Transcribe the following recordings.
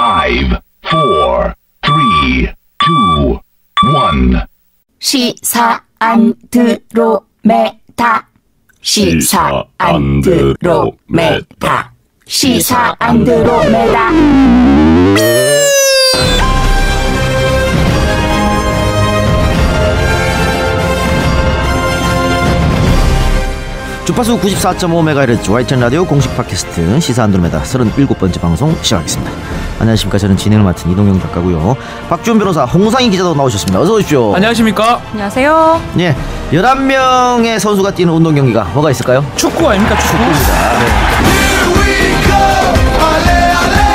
1. 시사 안드로메다. 시사 안드로메다. 시사 안드로메다. 주파수 94.5MHz YTN 라디오 공식 팟캐스트 시사 안드로메다 37번째 방송 시작하겠습니다. 안녕하십니까. 저는 진행을 맡은 이동영 작가고요. 박주원 변호사, 홍상희 기자도 나오셨습니다. 어서 오십시오. 안녕하십니까. 안녕하세요. 예, 11명의 선수가 뛰는 운동 경기가 뭐가 있을까요? 축구 아닙니까? 축구입니다. 네.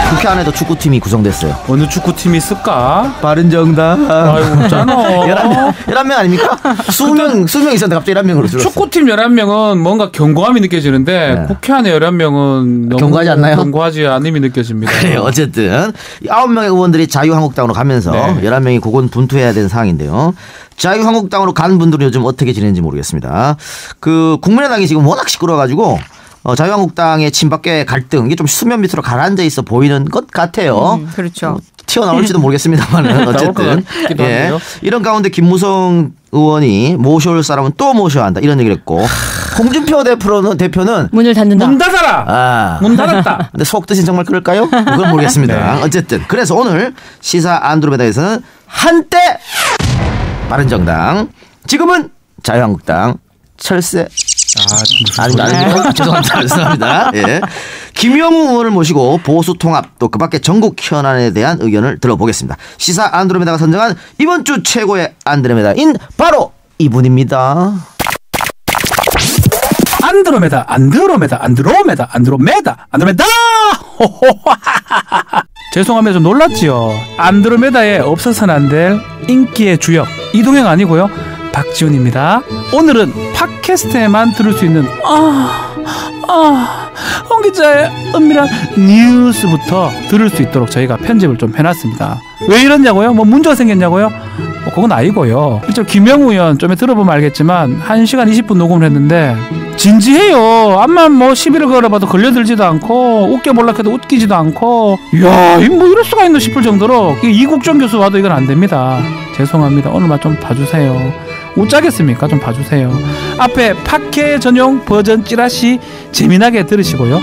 국회 안에도 축구팀이 구성됐어요. 어느 축구팀이 있을까? 바른정당. 아이고, 없잖아. 11명 아닙니까? 수명 있었는데 갑자기 11명으로 줄었어요. 축구팀 11명은 뭔가 견고함이 느껴지는데 네. 국회 안에 11명은 너무 견고하지 않나요? 견고하지 않음이 느껴집니다. 그래요. 어쨌든 9명의 의원들이 자유한국당으로 가면서 네. 11명이 고군분투해야 되는 상황인데요. 자유한국당으로 간 분들은 요즘 어떻게 지내는지 모르겠습니다. 그 국민의당이 지금 워낙 시끄러워가지고 자유한국당의 친박계 갈등 이게 좀 수면 밑으로 가라앉아 있어 보이는 것 같아요. 그렇죠. 튀어나올지도 모르겠습니다만 어쨌든 예. 이런 가운데 김무성 의원이 모셔올 사람은 또 모셔야 한다 이런 얘기를 했고 홍준표 대표는 문을 닫는다. 문 닫아라. 문 닫았다. 근데 속 뜻이 정말 그럴까요? 그건 모르겠습니다. 네. 어쨌든 그래서 오늘 시사 안드로메다에서는 한때 바른정당, 지금은 자유한국당 철새. 아닙니다. 죄송합니다. 예. 김영우 의원을 모시고 보수 통합 또 그 밖에 전국 현안에 대한 의견을 들어보겠습니다. 시사 안드로메다가 선정한 이번 주 최고의 안드로메다인 바로 이분입니다. 안드로메다. 죄송합니다. 좀 놀랐지요. 안드로메다에 없어서는 안 될 인기의 주역 이동영 아니고요. 박지훈입니다. 오늘은 팟캐스트에만 들을 수 있는 홍 기자의 은밀한 뉴스부터 들을 수 있도록 저희가 편집을 좀 해놨습니다. 왜 이러냐고요? 뭐 문제가 생겼냐고요? 그건 아니고요. 실제로 김영우 의원 좀 들어보면 알겠지만 1시간 20분 녹음을 했는데 진지해요. 암만 뭐 시비를 걸어봐도 걸려들지도 않고 웃겨 몰락해도 웃기지도 않고 이야 뭐 이럴 수가 있나 싶을 정도로 이국종 교수 와도 이건 안 됩니다. 죄송합니다. 오늘만 좀 봐주세요. 웃자겠습니까? 좀 봐주세요. 앞에 팟캐 전용 버전 찌라시 재미나게 들으시고요.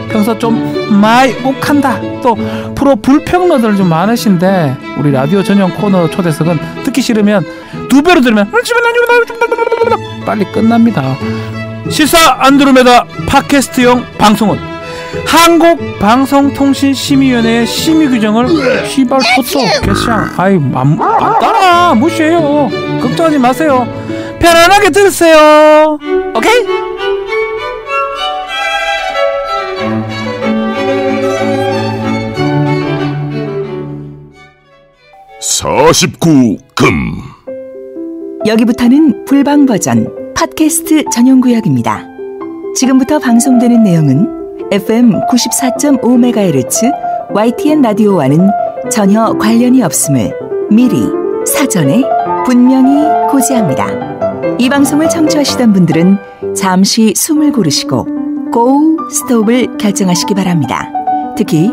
평소 좀 많이 욱한다 또 프로 불평러들 좀 많으신데 우리 라디오 전용 코너 초대석은 듣기 싫으면 2배로 들으면 빨리 끝납니다. 시사 안드로메다 팟캐스트용 방송은 한국방송통신심의위원회의 심의 규정을 시발 포토 개시한 안 따라 무시해요. 걱정하지 마세요. 편안하게 들으세요. 오케이? (49금) 여기부터는 불방 버전 팟캐스트 전용 구역입니다. 지금부터 방송되는 내용은 FM 94.5MHz YTN 라디오와는 전혀 관련이 없음을 미리 사전에 분명히 고지합니다. 이 방송을 청취하시던 분들은 잠시 숨을 고르시고 고 스톱을 결정하시기 바랍니다. 특히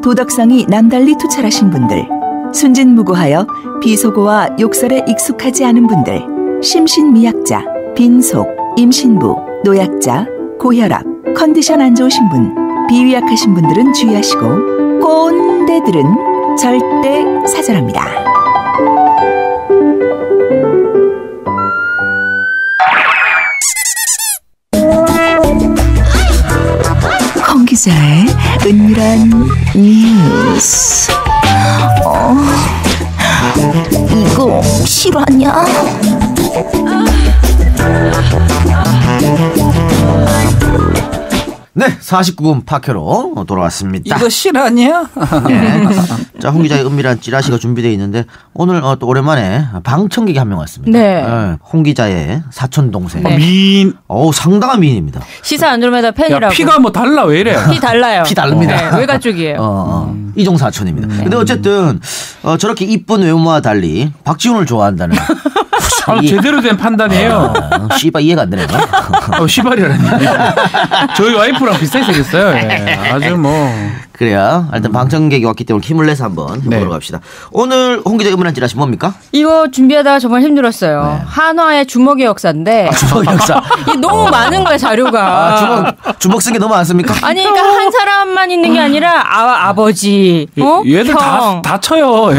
도덕성이 남달리 투철하신 분들, 순진무구하여 비속어와 욕설에 익숙하지 않은 분들, 심신미약자, 빈속, 임신부, 노약자, 고혈압, 컨디션 안 좋으신 분, 비위약하신 분들은 주의하시고 꼰대들은 절대 사절합니다. 홍 기자의 은밀한 뉴스. 이거 실화냐? 네, 49금 팟캐로 돌아왔습니다. 이거 실화냐? 네. 자, 홍 기자의 은밀한 찌라시가 준비되어 있는데 오늘 또 오랜만에 방청객이 한 명 왔습니다. 네. 홍 기자의 사촌 동생. 네. 미인. 상당한 미인입니다. 시사 안드로메다 팬이라고. 야, 피가 뭐 달라 왜 이래? 피 달라요. 피 다릅니다. 네, 외가쪽이에요. 이종 사촌입니다. 근데 어쨌든 저렇게 이쁜 외모와 달리 박지훈을 좋아한다는. 제대로 된 판단이에요. 씨발 이해가 안 되네. 시발이라니. 저희 와이프랑 비슷하게 생겼어요. 예. 아주 뭐. 그래요. 하여튼 방청객이 왔기 때문에 힘을 내서 한번 해보러 갑시다. 오늘 홍 기자 의문한 찌라시 뭡니까? 이거 준비하다가 정말 힘들었어요. 한화의 주먹의 역사인데. 주먹 역사. 이게 너무 많은 거야 자료가. 주먹 쓴 게 너무 많습니까? 아니 그러니까 한 사람만 있는 게 아니라 아버지, 얘들 형. 다 쳐요.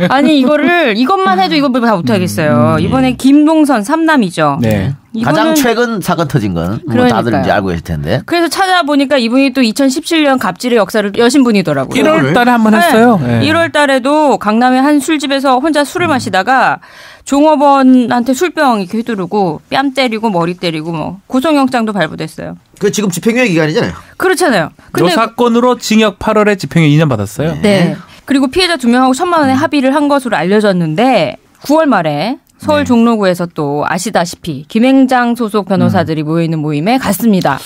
아니 이것만 해도 이거 다 못하겠어요. 이번에 김동선 삼남이죠. 네. 가장 최근 사건 터진 건 뭐 다들 이제 알고 계실 텐데. 그래서 찾아보니까 이분이 또 2017년 갑질의 역사를 여신 분이더라고요. 1월 달에 한 번 했어요. 네. 1월 달에도 강남의 한 술집에서 혼자 술을 마시다가 종업원한테 술병 이렇게 휘두르고 뺨 때리고 머리 때리고 뭐 구속영장도 발부됐어요. 그 지금 집행유예 기간이잖아요. 그렇잖아요. 이 사건으로 징역 8월에 집행유예 2년 받았어요. 네. 그리고 피해자 2명하고 1,000만 원의 합의를 한 것으로 알려졌는데 9월 말에 서울 종로구에서 또 아시다시피 김행장 소속 변호사들이 모여있는 모임에 갔습니다.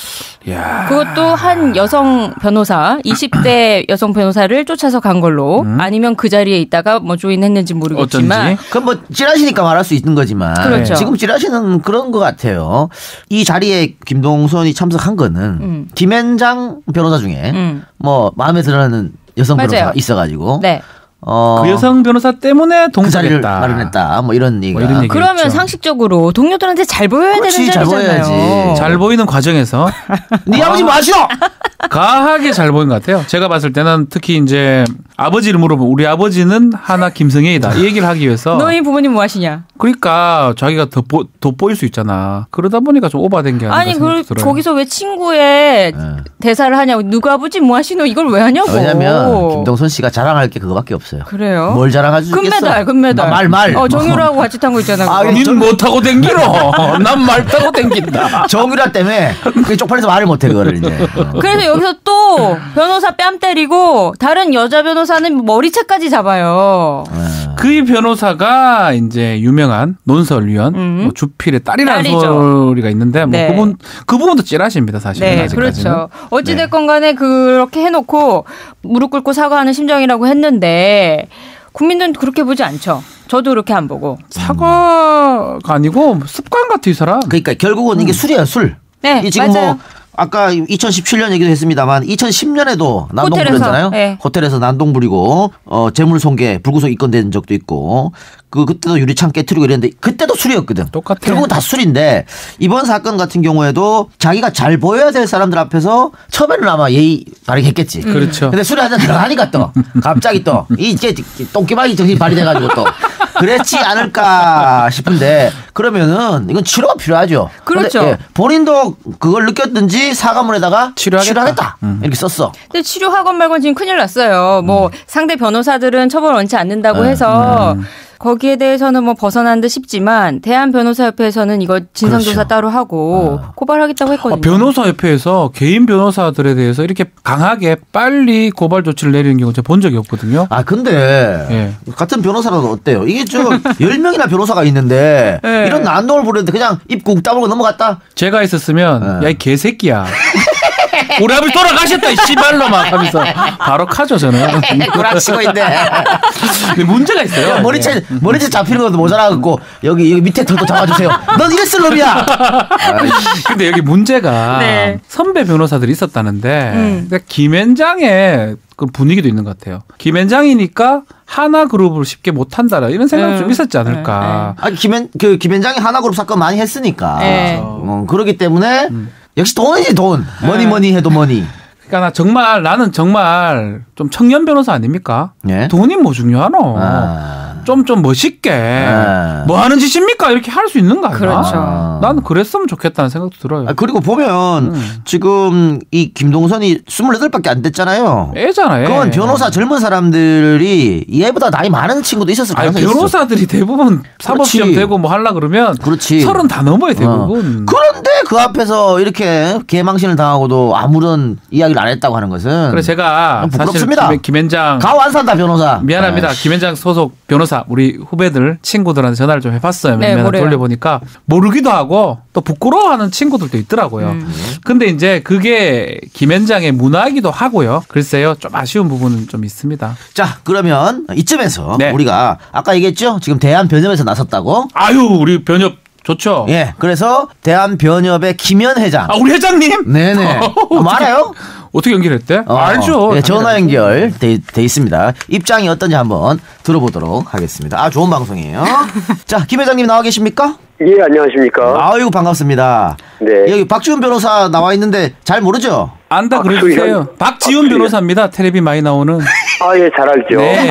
이야. 그것도 한 여성 변호사 20대 여성 변호사를 쫓아서 간 걸로 아니면 그 자리에 있다가 뭐 조인했는지 모르겠지만 어쩐지. 그건 뭐 찌라시니까 말할 수 있는 거지만 그렇죠. 지금 찌라시는 그런 것 같아요. 이 자리에 김동선이 참석한 거는 김현장 변호사 중에 뭐 마음에 들어하는 여성 맞아요. 변호사가 있어가지고 네. 그 여성 변호사 때문에 그 자리를 동석했다. 마련했다. 뭐 이런 얘기가. 이런 얘기. 그러면 그렇죠. 상식적으로 동료들한테 잘 보여야 그렇지, 되는 잘 자리잖아요. 보여야지. 잘 보이는 과정에서 네 아버지 뭐 하시노? 가하게 잘 보인 것 같아요. 제가 봤을 때는 특히 이제 아버지를 물어보면 우리 아버지는 하나 김성애이다. 이 얘기를 하기 위해서. 너희 부모님 뭐 하시냐? 그러니까 자기가 더 보일 수 있잖아. 그러다 보니까 좀 오바된 게 아닌가 아니 생각이 들어요. 거기서 왜 친구의 대사를 하냐고 누가 아버지 뭐 하시노 이걸 왜 하냐고. 왜냐면 김동선 씨가 자랑할 게 그거밖에 없어요. 그래요? 뭘 자랑할 수 있겠어? 금메달. 말. 정유라하고 같이 탄 거 있잖아. 아, 그거. 닌 못 타고 댕기러. 난 말 타고 댕긴다. 정유라 때문에 그게 쪽팔려서 말을 못해 그거를 이제. 그래서 여기서 또 변호사 뺨 때리고 다른 여자 변호사는 머리채까지 잡아요. 그 변호사가 이제 유명한 논설위원 뭐 주필의 딸이라는 딸이죠. 소리가 있는데 뭐 네. 그 부분도 찌라시입니다 사실은. 네, 아직까지는. 그렇죠. 어찌됐건 간에 그렇게 해놓고 무릎 꿇고 사과하는 심정이라고 했는데 국민들은 그렇게 보지 않죠. 저도 그렇게 안 보고. 사과가 아니고 습관 같아 이 사람. 그러니까 결국은 이게 술이야 술. 네, 이 지금 맞아요. 뭐 아까 2017년 얘기도 했습니다만 2010년에도 난동 호텔에서, 부렸잖아요. 네. 호텔에서 난동 부리고 재물손괴 불구속 입건된 적도 있고 그때도 유리창 깨트리고 이랬는데 그때도 술이었거든. 똑같아. 결국은 다 술인데 이번 사건 같은 경우에도 자기가 잘 보여야 될 사람들 앞에서 처음에는 아마 예의 바르게 했겠지. 그렇죠. 근데 술에 한잔 들어가니까 또 갑자기 또 이제 똥기박이 정신이 발휘돼가지고 또 그랬지 않을까 싶은데 그러면은 이건 치료가 필요하죠. 그렇죠. 근데, 본인도 그걸 느꼈든지 사과문에다가 치료하겠다. 이렇게 썼어. 근데 치료학원 말고는 지금 큰일 났어요. 뭐 상대 변호사들은 처벌 원치 않는다고 해서 거기에 대해서는 뭐 벗어난 듯 싶지만 대한변호사협회에서는 이거 진상조사 그렇죠. 따로 하고 고발하겠다고 했거든요. 변호사협회에서 개인 변호사들에 대해서 이렇게 강하게 빨리 고발 조치를 내리는 경우 제가 본 적이 없거든요. 아 근데 같은 변호사라도 어때요? 이게 좀 10명이나 변호사가 있는데 네. 이런 난동을 부르는데 그냥 입 꾹 다물고 넘어갔다? 제가 있었으면 야 이 개새끼야. 우리 아버지 돌아가셨다 이 씨발로 막 하면서 바로 카죠 저는. 구락치고 있네. 근데 문제가 있어요. 머리채 잡히는 것도 모자라갖고 여기 밑에 털도 잡아주세요. 넌 이랬을 놈이야. 근데 여기 문제가 네. 선배 변호사들이 있었다는데 그러니까 김현장의 그 분위기도 있는 것 같아요. 김현장이니까 하나그룹을 쉽게 못한다라 이런 생각이 좀 있었지 않을까. 아니 김현장이 하나그룹 사건 많이 했으니까. 네. 그렇기 때문에 역시 돈이지 돈. 뭐니 해도 뭐니. 그러니까 나는 정말 좀 청년 변호사 아닙니까? 예? 돈이 뭐 중요하노. 좀 멋있게 뭐 하는 짓입니까? 이렇게 할 수 있는 거 아니야? 그렇죠. 나는 그랬으면 좋겠다는 생각도 들어요. 그리고 보면 지금 이 김동선이 28밖에 안 됐잖아요. 애잖아요. 그건 변호사 젊은 사람들이 얘보다 나이 많은 친구도 있었을 아니, 가능성이 있어. 변호사들이 대부분 사법시험 그렇지. 되고 뭐 하려 그러면 그렇지. 30 다 넘어야 대부분. 그런데 그 앞에서 이렇게 개망신을 당하고도 아무런 이야기를 안 했다고 하는 것은 그래서 제가 부끄럽습니다. 사실 김현장 가오 안 산다 변호사. 미안합니다. 김현장 소속 변호사 우리 후배들 친구들한테 전화를 좀 해봤어요. 네, 몇 명 뭐래요? 돌려보니까 모르기도 하고 또 부끄러워하는 친구들도 있더라고요. 근데 이제 그게 김현장의 문화이기도 하고요. 글쎄요, 좀 아쉬운 부분은 좀 있습니다. 자 그러면 이쯤에서 네. 우리가 아까 얘기했죠. 지금 대한 변협에서 나섰다고. 아유, 우리 변협 좋죠. 예, 그래서 대한변협의 김현 회장. 아, 우리 회장님? 네네. 알아요? 어떻게 연결했대? 알죠. 네, 전화 연결 돼 있습니다. 입장이 어떤지 한번 들어보도록 하겠습니다. 아, 좋은 방송이에요. 자, 김 회장님 나와 계십니까? 예, 안녕하십니까. 아이고, 반갑습니다. 네. 여기 박지훈 변호사 나와 있는데 잘 모르죠? 안다 그러세요. 박지훈 변호사입니다. 텔레비 많이 나오는. 아, 예, 잘 알죠. 네.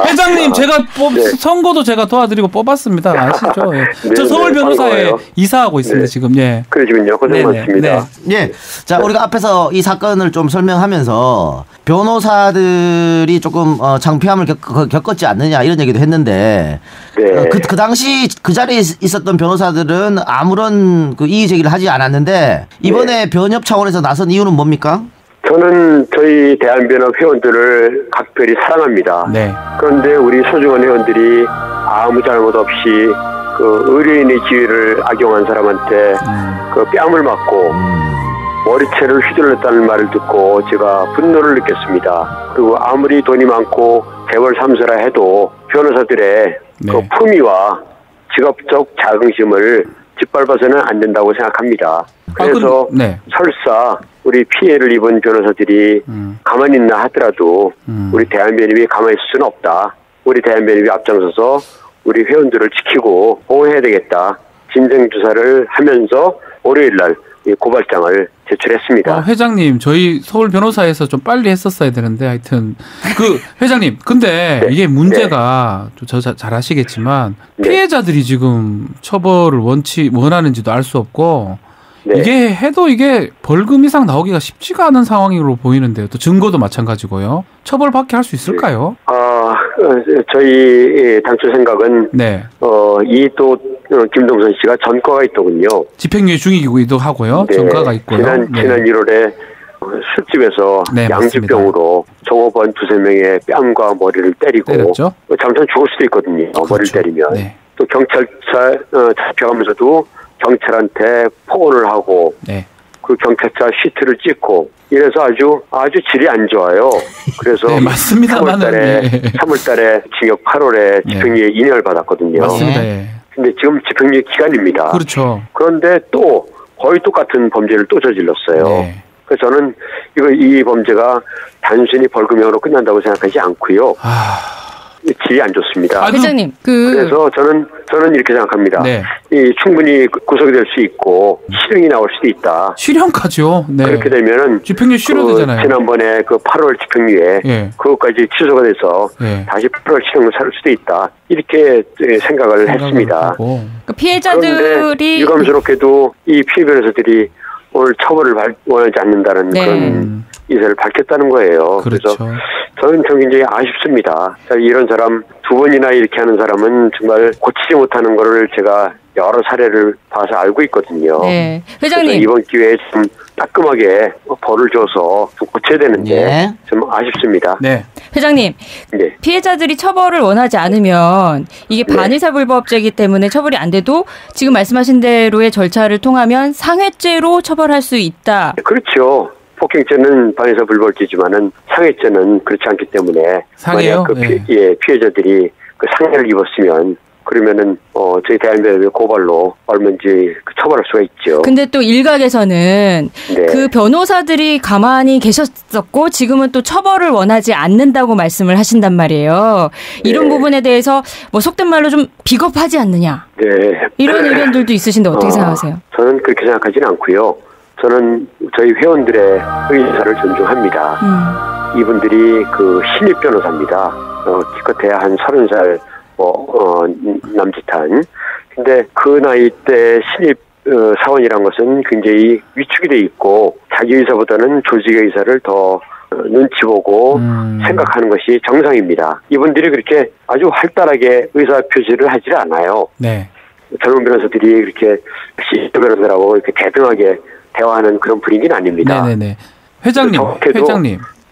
회장님, 제가 네. 선거도 제가 도와드리고 뽑았습니다. 아시죠? 예. 네, 저 서울 네, 변호사에 반가워요. 이사하고 있습니다. 네. 지금. 예. 그러시군요. 고생 네네. 많습니다. 네. 예. 자, 우리가 앞에서 이 사건을 좀 설명하면서 변호사들이 조금 창피함을 겪었지 않느냐 이런 얘기도 했는데 네. 그 당시 그 자리에 있었던 변호사들은 아무런 그 이의 제기를 하지 않았는데 이번에 변협 차원에서 나선 이유는 뭡니까? 저는 저희 대한변협 회원들을 각별히 사랑합니다. 네. 그런데 우리 소중한 회원들이 아무 잘못 없이 그 의뢰인의 지위를 악용한 사람한테 그 뺨을 맞고 머리채를 휘둘렀다는 말을 듣고 제가 분노를 느꼈습니다. 그리고 아무리 돈이 많고 재벌 3세라 해도 변호사들의 네. 그 품위와 직업적 자긍심을 짓밟아서는 안 된다고 생각합니다. 그래서 네. 설사 우리 피해를 입은 변호사들이 가만히 있나 하더라도 우리 대한변협이 가만히 있을 수는 없다. 우리 대한변협이 앞장서서 우리 회원들을 지키고 보호해야 되겠다. 진정조사를 하면서 월요일날 고발장을 제출했습니다. 회장님, 저희 서울 변호사에서 좀 빨리 했었어야 되는데 하여튼 그 회장님, 근데 네. 이게 문제가 잘 아시겠지만 네. 피해자들이 지금 처벌을 원하는지도 알 수 없고 네. 이게 해도 이게 벌금 이상 나오기가 쉽지가 않은 상황으로 보이는데요. 또 증거도 마찬가지고요. 처벌받게 할 수 있을까요? 저희 당초 생각은 네. 김동선 씨가 전과가 있더군요. 집행유예 중이기도 하고요. 네. 전과가 있고요. 지난 네. 1월에 술집에서 네, 양주병으로 종업원 2-3명의 뺨과 머리를 때리고 때렸죠? 잘못하면 죽을 수도 있거든요. 그렇죠. 머리를 때리면. 네. 또 경찰차 잡혀가면서도 경찰한테 포옹을 하고 네. 그 경찰차 시트를 찍고 이래서 아주 질이 안 좋아요. 그래서 네, 맞습니다만은 3월달에 징역 8월에 집행유예 2년을 받았거든요. 맞습니다. 예. 근데 지금 집행유예 기간입니다. 그렇죠. 그런데 또 거의 똑같은 범죄를 또 저질렀어요. 네. 그래서 저는 이 범죄가 단순히 벌금형으로 끝난다고 생각하지 않고요. 질이 안 좋습니다. 회장님, 그래서 저는 이렇게 생각합니다. 네. 충분히 구속이 될 수 있고 실형이 나올 수도 있다. 실형까지요. 네. 그렇게 되면은 집행유예 실효되잖아요. 지난번에 그 8월 집행유예 예. 그것까지 취소가 돼서 예. 다시 8월 실형을 살 수도 있다. 이렇게 생각을 했습니다. 그 피해자들이 유감스럽게도 이 피해 변호사들이 오늘 처벌을 원하지 않는다는 네. 그런 의사를 밝혔다는 거예요. 그렇죠. 그래서 저는 굉장히 아쉽습니다. 이런 사람 2번이나 이렇게 하는 사람은 정말 고치지 못하는 거를 제가 여러 사례를 봐서 알고 있거든요. 네. 회장님, 이번 기회에 좀 따끔하게 벌을 줘서 좀 고쳐야 되는데 예. 좀 아쉽습니다. 네. 회장님, 네. 피해자들이 처벌을 원하지 않으면 이게 반의사불법죄이기 때문에 처벌이 안 돼도 지금 말씀하신 대로의 절차를 통하면 상해죄로 처벌할 수 있다. 그렇죠. 폭행죄는 반의사 불벌죄지만은 상해죄는 그렇지 않기 때문에 상해요? 만약 피해자들이 그 상해를 입었으면 그러면은 저희 대한변협의 고발로 얼마든지 처벌할 수가 있죠. 근데 또 일각에서는 네. 그 변호사들이 가만히 계셨었고 지금은 또 처벌을 원하지 않는다고 말씀을 하신단 말이에요. 이런 네. 부분에 대해서 뭐 속된 말로 좀 비겁하지 않느냐. 네. 이런 의견들도 있으신데 어떻게 생각하세요? 저는 그렇게 생각하지는 않고요. 저는 저희 회원들의 의사를 존중합니다. 이분들이 그 신입 변호사입니다. 기껏해야 한 30살 남짓한. 근데 그 나이 때 신입 사원이란 것은 굉장히 위축이 돼 있고 자기 의사보다는 조직의 의사를 더 눈치 보고 생각하는 것이 정상입니다. 이분들이 그렇게 아주 활달하게 의사 표시를 하지 않아요. 네. 젊은 변호사들이 그렇게 신입 변호사라고 이렇게 대등하게 대화하는 그런 분위기는 아닙니다. 네네네. 회장님.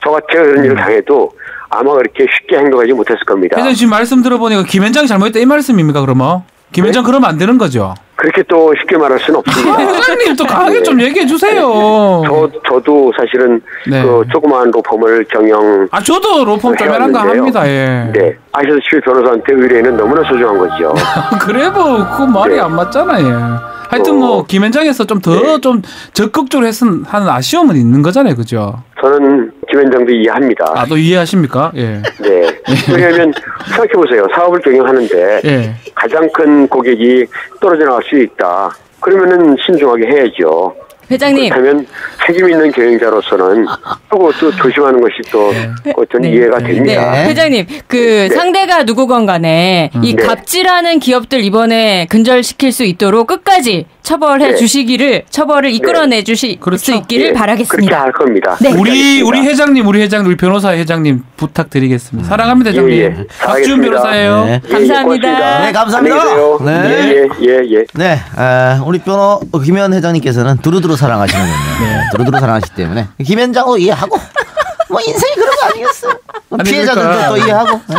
저같이 그런 일을 당해도 아마 그렇게 쉽게 행동하지 못했을 겁니다. 회장님 지금 말씀 들어보니까 김현장이 잘못했다 이 말씀입니까 그러면? 김현장 그러면 안 되는 거죠? 그렇게 또 쉽게 말할 수는 없습니다. 회장님 또 강하게 좀 얘기해 주세요. 저도 사실은 네. 그 조그마한 로펌을 경영. 저도 로펌 좀 해란 거 합니다. 예. 네. 아시다시피 변호사한테 의뢰인은 너무나 소중한 거죠. 그래 뭐 그 말이 네. 안 맞잖아요. 하여튼 뭐 김현장에서 좀 더 좀 적극적으로 했으면 하는 아쉬움은 있는 거잖아요, 그죠? 저는 김현장도 이해합니다. 또 이해하십니까? 예. 네. 왜냐하면 생각해보세요. 사업을 경영하는데 예. 가장 큰 고객이 떨어져 나갈 수 있다. 그러면은 신중하게 해야죠. 회장님. 그렇다면 책임 있는 경영자로서는 또 조심하는 것이 또 저는 이해가 됩니다. 네. 회장님, 상대가 누구건 간에 이 갑질하는 기업들 이번에 근절시킬 수 있도록 끝까지 처벌해 주시기를, 처벌을 이끌어내 주실 수 있기를 바라겠습니다. 그렇게 할 겁니다. 네. 우리 회장님, 우리 변호사 회장님 부탁드리겠습니다. 사랑합니다, 회장님. 박지훈 변호사예요. 네. 감사합니다. 네, 감사합니다. 네. 네, 우리 김현 회장님께서는 두루두루 사랑하시는군요. 네, 두루두루 사랑하시기 때문에 김현장도 이해하고 뭐 인생이 그런 거 아니겠어요? 피해자들도 그러니까. 또 이해하고. 네?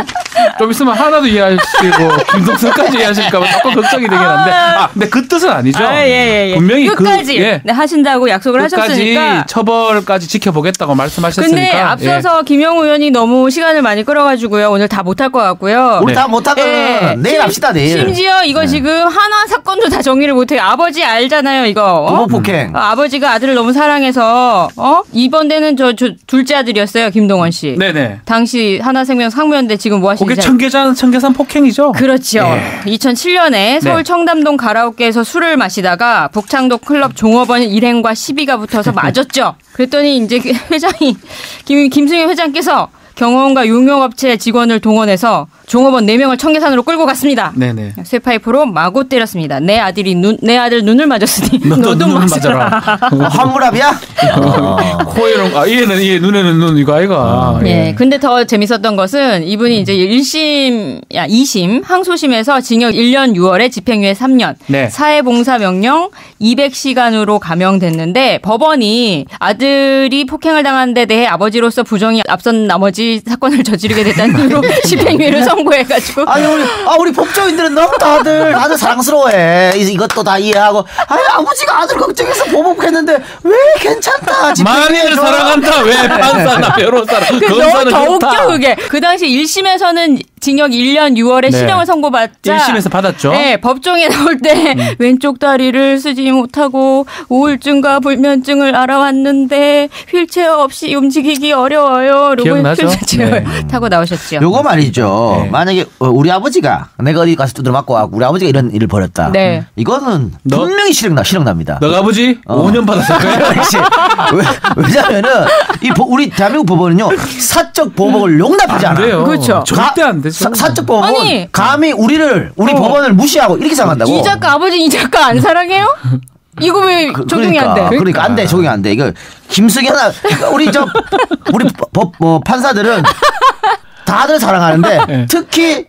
좀 있으면 하나도 이해하시고 김동선까지 이해하실까 봐 조금 걱정이 되긴 한데 근데 그 뜻은 아니죠. 예. 분명히 끝까지 하신다고 약속을 하셨으니까. 끝까지 처벌까지 지켜보겠다고 말씀하셨으니까. 근데 앞서서 김영우 의원이 너무 시간을 많이 끌어가지고요. 오늘 다 못할 것 같고요. 우리 다 못하면 내일 합시다, 내일. 심지어 이거 지금 하나 사건도 다 정리를 못해요. 아버지 알잖아요, 이거. 부모 폭행. 아버지가 아들을 너무 사랑해서 이번 데는 저 둘째 아들이었어요, 김동원 씨. 네네. 당시 하나생명 상무였는데 지금 뭐 하시는지. 그게 청계산 폭행이죠. 그렇죠. 2007년에 서울 청담동 가라오케에서 술을 마시다가 북창도 클럽 종업원 일행과 시비가 붙어서 맞았죠. 그랬더니 이제 회장이 김승현 회장께서 경호원과 용역업체 직원을 동원해서 종업원 4명을 청계산으로 끌고 갔습니다. 네네. 쇠파이프로 마구 때렸습니다. 내 아들 눈을 맞았으니 너도 너도 눈을 맞아라. 환불합이야? 코에는 얘는 얘 눈에는 눈 이거 아이가. 네. 근데 더 재밌었던 것은 이분이 이제 2심 항소심에서 징역 1년 6월에 집행유예 3년, 네. 사회봉사 명령 200시간으로 감형됐는데 법원이 아들이 폭행을 당한 데 대해 아버지로서 부정이 앞선 나머지 사건을 저지르게 됐다는 이유로 집행유예를 선고해가지고. 우리 법조인들은 너무 다들 사랑스러워해. 이것도 다 이해하고. 아버지가 아들 걱정해서 보복했는데 왜 괜찮다. 만인을 사랑한다. 왜 판사나 변호사나 검사는 더 좋다. 웃겨 그게. 그 당시 1심에서는 징역 1년 6월에 실형을 선고받자 1심에서 받았죠. 네, 법정에 나올 때 왼쪽 다리를 쓰지 못하고 우울증과 불면증을 알아왔는데 휠체어 없이 움직이기 어려워요. 기억나죠? 휠체어 타고 나오셨죠. 요거 말이죠. 네. 만약에 우리 아버지가 내가 어디 가서 두드려 맞고 우리 아버지가 이런 일을 벌였다. 네. 이거는 분명히 실형납니다. 너가 아버지 5년 받았을 거야. 왜냐면은 우리 대한민국 법원은요 사적 보복을 용납하지 않아요. 돼요. 그렇죠. 절대 안 되죠. 사적 보복은 아니. 감히 우리 법원을 무시하고 이렇게 생각한다고. 이 작가 아버지 이 작가 안 사랑해요? 이거 왜 적용이 안 돼? 그러니까 안 돼. 적용이 안 돼. 이거 김승현아 우리 판사들은 다들 사랑하는데 네. 특히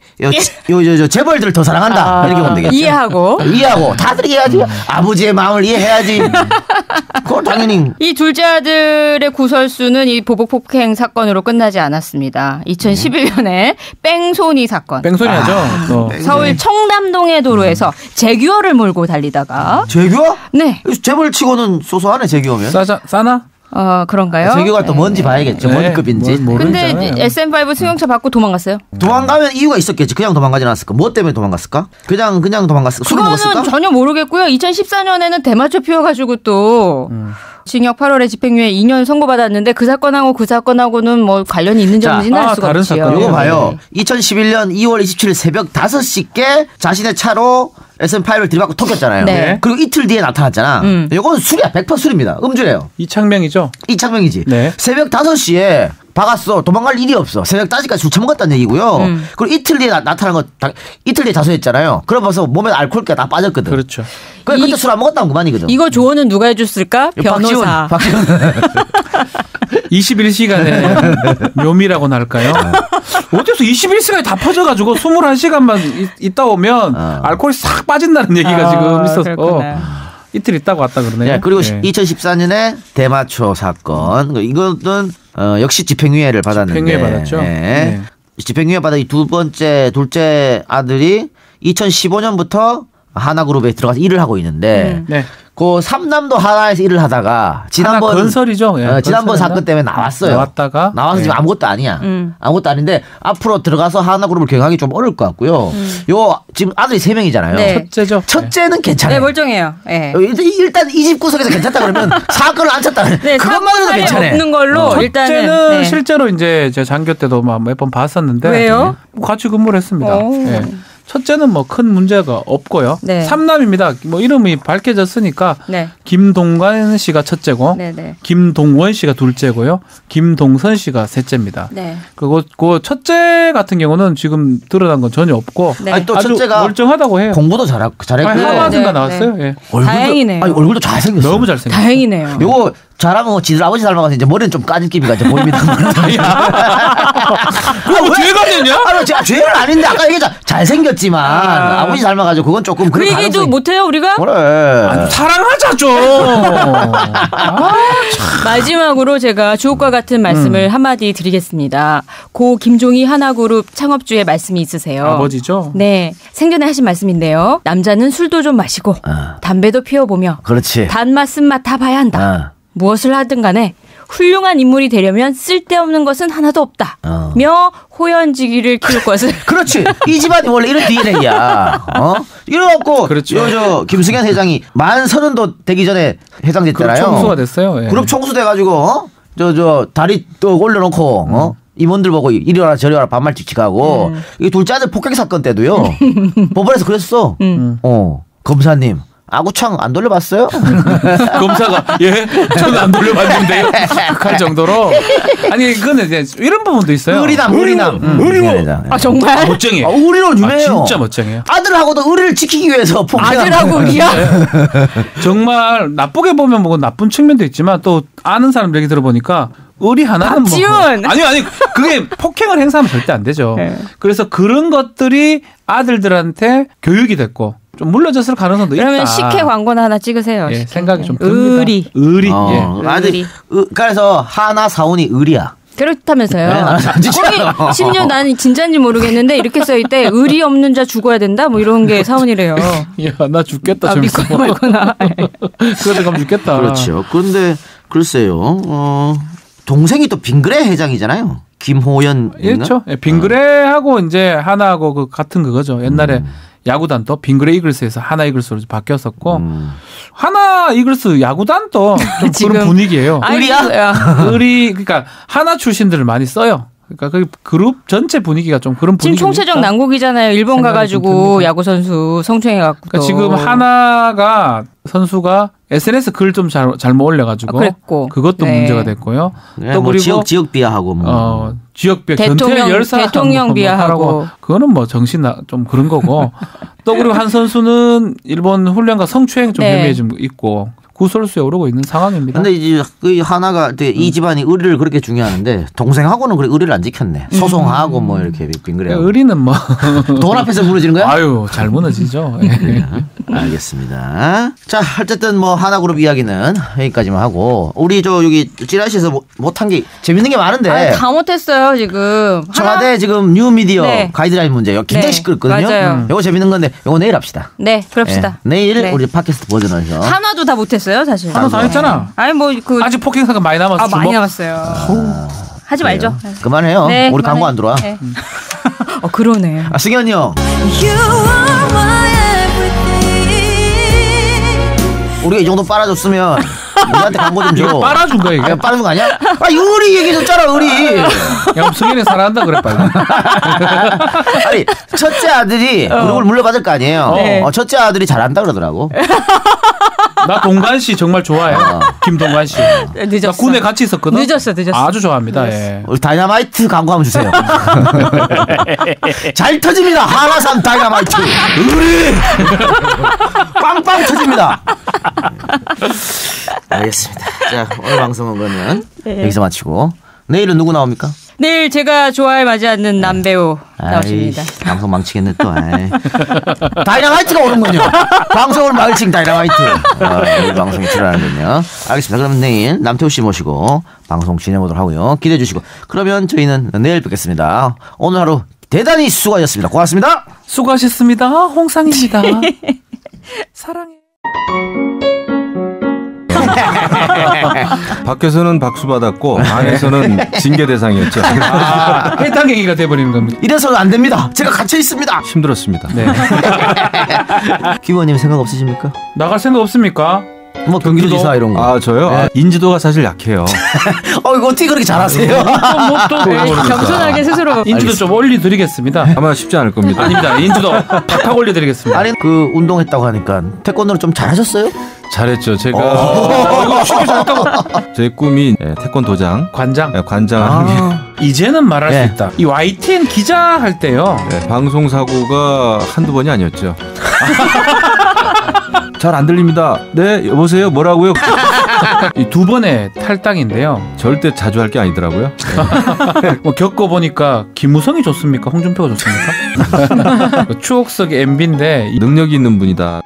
재벌들을 더 사랑한다. 이렇게 보면 되겠죠. 이해하고 다들 이해하지. 아버지의 마음을 이해해야지. 그건 당연히. 이 둘째 아들의 구설수는 이 보복 폭행 사건으로 끝나지 않았습니다. 2011년에 뺑소니 사건. 뺑소니하죠. 서울 청담동의 도로에서 제규어를 몰고 달리다가. 제규어? 네. 재벌 치고는 소소하네 제규어면. 싸나? 그런가요? 제규어가 또 뭔지 봐야겠죠. 뭔 급인지. 근데 SM5 승용차 받고 도망갔어요. 도망가면 이유가 있었겠지. 그냥 도망가지 않았을까? 뭐 때문에 도망갔을까? 그냥 도망갔을까? 술을 먹었을까? 그거는 전혀 모르겠고요. 2014년에는 대마초 피워가지고 또 징역 8월에 집행유예 2년 선고받았는데 그 사건하고는 뭐 관련이 있는지 없는지는 알 수가 없지요. 이거 봐요. 2011년 2월 27일 새벽 5시께 자신의 차로 SM5를 들이받고 톡였잖아요. 네. 그리고 이틀 뒤에 나타났잖아. 이건 술이야. 100% 술입니다. 음주래요. 이창명이죠. 이창명이지. 네. 새벽 5시에 박았어. 도망갈 일이 없어. 새벽 5시까지 술 처먹었다는 얘기고요. 그리고 이틀 뒤에 나타난 거 이틀 뒤에 자수했잖아요. 그러면서 몸에 알코올기가 다 빠졌거든. 그렇죠. 그때 술 안 먹었다면 그만이거든. 이거 조언은 누가 해줬을까? 변호사. 박지훈. 21시간의 묘미라고나 할까요? 어째서 21시간이 다 퍼져가지고 21시간만 있다 오면 알코올이 싹 빠진다는 얘기가 지금 있어서 이틀 있다가 왔다 그러네요. 네, 그리고 2014년에 대마초 사건. 이거는 역시 집행유예를 받았는데. 집행유예 받았죠. 네. 집행유예 받아 이 둘째 아들이 2015년부터 하나그룹에 들어가서 일을 하고 있는데 네. 그 삼남도 하나에서 일을 하다가 지난번 하나 건설이죠. 예, 지난번 사건 때문에 나왔어요. 나와서 예. 지금 아무것도 아니야. 아무것도 아닌데 앞으로 들어가서 하나그룹을 경영하기 좀 어려울 것 같고요. 요 지금 아들이 3명이잖아요. 네. 첫째죠. 첫째는 괜찮아요. 네, 멀쩡해요. 네. 일단 이 집 구석에서 괜찮다 그러면 사건을 안 쳤다. 네, 그것만으로도 괜찮아요. 없는 걸로 일단은 첫째는 실제로 이제 제 장교 때도 몇 번 봤었는데 왜요? 같이 근무를 했습니다. 오. 예. 첫째는 뭐 큰 문제가 없고요. 네. 삼남입니다. 뭐 이름이 밝혀졌으니까 네. 김동관 씨가 첫째고, 네네. 김동원 씨가 둘째고요, 김동선 씨가 셋째입니다. 네. 그리고 그 첫째 같은 경우는 지금 드러난 건 전혀 없고, 네. 아니, 또 아주 첫째가 멀쩡하다고 해요. 공부도 잘했고요. 하버드인가 네, 나왔어요. 예. 다행이네요. 아니, 얼굴도 잘생겼어요. 너무 잘생겼어요. 다행이네요. 요거 잘하면 지들 아버지 닮아가서 이제 머리는 좀 까질 기미가 이제 보입니다. 그거 뭐 죄가 됐냐? 아니, 제가 죄는 아닌데 아까 얘기했잖아. 잘생겼지만 아버지 닮아가지고 그건 조금 그 그럴 얘기도 가능성이- 못해요 우리가? 그래. 사랑하자 좀. 마지막으로 제가 주옥과 같은 말씀을 한마디 드리겠습니다. 고 김종희 하나그룹 창업주의 말씀이 있으세요. 아버지죠. 네, 생전에 하신 말씀인데요. 남자는 술도 좀 마시고 담배도 피워보며 그렇지. 단맛 쓴맛 다 봐야 한다. 무엇을 하든 간에 훌륭한 인물이 되려면 쓸데없는 것은 하나도 없다. 며 호연지기를 키울 것을. 그렇지. 이 집안이 원래 이런 DNA야. 이래갖고 그렇죠. 저 김승현 회장이 만 30도 되기 전에 회장 됐잖아요. 그룹 총수가 됐어요. 예. 그룹 총수 돼가지고 저 다리 또 올려놓고 임원들 보고 이리 와라 저리 와라 반말 찍찍하고 이 둘째 아들 폭행 사건 때도요. 법원에서 그랬어. 검사님. 아구창 안 돌려봤어요? 검사가 예 저는 안 돌려봤는데요. 할 정도로 아니 그거는 이제 이런 부분도 있어요. 의리남. 아 정말? 멋쟁이. 의리로 유명해요. 진짜 멋쟁이에요. 아들하고도 의리를 지키기 위해서 폭행하는 아들하고 의리야? 정말 나쁘게 보면 뭐 나쁜 측면도 있지만 또 아는 사람 얘기 들어보니까 의리 하나는 박지훈! 뭐 아니 그게 폭행을 행사하면 절대 안 되죠. 네. 그래서 그런 것들이 아들들한테 교육이 됐고 좀 물러졌을 가능성도 있다. 그러면 식혜 광고나 하나 찍으세요. 예, 식혜. 생각이 좀 듭니다. 의리. 예. 아들 그래서 하나 사원이 의리야. 그렇다면서요. 진짜요? 거기 심지어 나는 진짜인지 모르겠는데 이렇게 써있대. 의리 없는 자 죽어야 된다. 뭐 이런 게 사원이래요. 야, 나 죽겠다. 아, 믿거나 말거나. 그러다 가면 죽겠다. 그렇죠. 그런데 글쎄요. 동생이 또 빙그레 회장이잖아요. 김호연. 그렇죠. 예, 빙그레하고 이제 하나하고 그 같은 그거죠. 옛날에 야구단도 빙그레 이글스에서 하나 이글스로 바뀌었었고 하나 이글스 야구단도 좀 지금 그런 분위기예요. 의리야? 의리 그러니까 하나 출신들을 많이 써요. 그러니까 그 그룹 전체 분위기가 좀 그런 지금 분위기. 총체적 난국이잖아요. 일본 생각이 가가지고 야구 선수 성추행해갖고. 그러니까 지금 하나가 선수가 SNS 글 좀 잘못 올려가지고 그랬고. 그것도 네. 문제가 됐고요. 네, 또 뭐 그리고 지역 비하하고 뭐. 지역 비하 대통령 비하하고 그거는 뭐 정신 좀 그런 거고 또 그리고 한 선수는 일본 훈련과 성추행 좀 네. 혐의에 좀 있고 구설수에 오르고 있는 상황입니다. 근데 이제 그 하나가 이 집안이 의리를 그렇게 중요하는데 동생하고는 그래 의리를 안 지켰네. 소송하고 뭐 이렇게 빙그레. 의리는 뭐 돈 앞에서 무너지는 거야? 아유 잘 무너지죠. 예. 알겠습니다. 자, 어쨌든 뭐 하나그룹 이야기는 여기까지만 하고 우리 저 여기 찌라시에서 못한 게 재밌는 게 많은데. 아니, 다 못했어요 지금. 청와대 지금 뉴미디어 네. 가이드라인 문제요. 굉장히 네, 시끄럽거든요. 맞아요. 이거 재밌는 건데 이거 내일 합시다. 네, 그럽시다. 네, 내일 네. 우리 팟캐스트 버전에서. 하나도 다 못했어요 사실. 하나 다 했잖아. 아니 뭐 그 아직 폭행 사건 많이 남았어. 많이 남았어요. 하지 말죠. 그만해요. 네, 우리 그만해. 광고 안 들어와. 네. 그러네. 아, 승현이 형. 우리가 이 정도 빨아줬으면 우리한테 광고 좀 줘. 이거 빨아준 거야 이게. 야, 빨아준 거 아니야? 아, 의리 얘기해줬잖아, 의리. 야, 승현이 사랑한다 그래 빨리. 아니, 첫째 아들이 그룹을 물려받을 거 아니에요. 네. 첫째 아들이 잘한다 그러더라고. 나 동관 씨 정말 좋아해. 김동관 씨. 늦었어. 나 군에 같이 있었거든. 늦었어. 아주 좋아합니다. 예. 우리 다이너마이트 광고 한번 주세요. 잘 터집니다. 하나삼 다이너마이트. 의리! 빵빵 터집니다. 알겠습니다. 자, 오늘 방송은 그러면 여기서 마치고 내일은 누구 나옵니까? 내일 제가 좋아해 맞지 않는 남배우 나오십니다. 아이씨, 방송 망치겠네 또. 아이. 다이너마이트가 오는군요. 방송을 망친 다이너마이트. 내일 방송에 출연하는군요. 알겠습니다. 그럼 내일 남태우 씨 모시고 방송 진행하도록 하고요. 기대해 주시고 그러면 저희는 내일 뵙겠습니다. 오늘 하루 대단히 수고하셨습니다. 고맙습니다. 수고하셨습니다. 홍상입니다. 사랑해. 밖에서는 박수 받았고 안에서는 징계 대상이었죠. 해당 얘기가 돼버리는 겁니다. 이래서는 안 됩니다. 제가 갇혀 있습니다. 힘들었습니다. 네. 김 의원님 생각 없으십니까? 나갈 생각 없습니까? 뭐 경기도지사 이런 거. 아 저요? 네. 인지도가 사실 약해요. 이거 어떻게 그렇게 잘하세요? 겸손하게 스스로. 인지도 좀 올려드리겠습니다. 아마 쉽지 않을 겁니다. 아닙니다. 인지도 팍팍 올려드리겠습니다. 아니 그 운동했다고 하니까 태권도를 좀 잘하셨어요? 잘했죠. 제가 이거 쉽게 잘했다고. 제 꿈이 태권도장, 관장. 관장하는 게 이제는 말할 네. 수 있다. 이 YTN 기자 할 때요. 방송 사고가 한두 번이 아니었죠. 잘 안 들립니다. 네, 여보세요. 뭐라고요? 이 두 번의 탈당인데요. 절대 자주 할 게 아니더라고요. 뭐 겪어보니까 김무성이 좋습니까? 홍준표가 좋습니까? 추억 속의 MB인데 능력이 있는 분이다.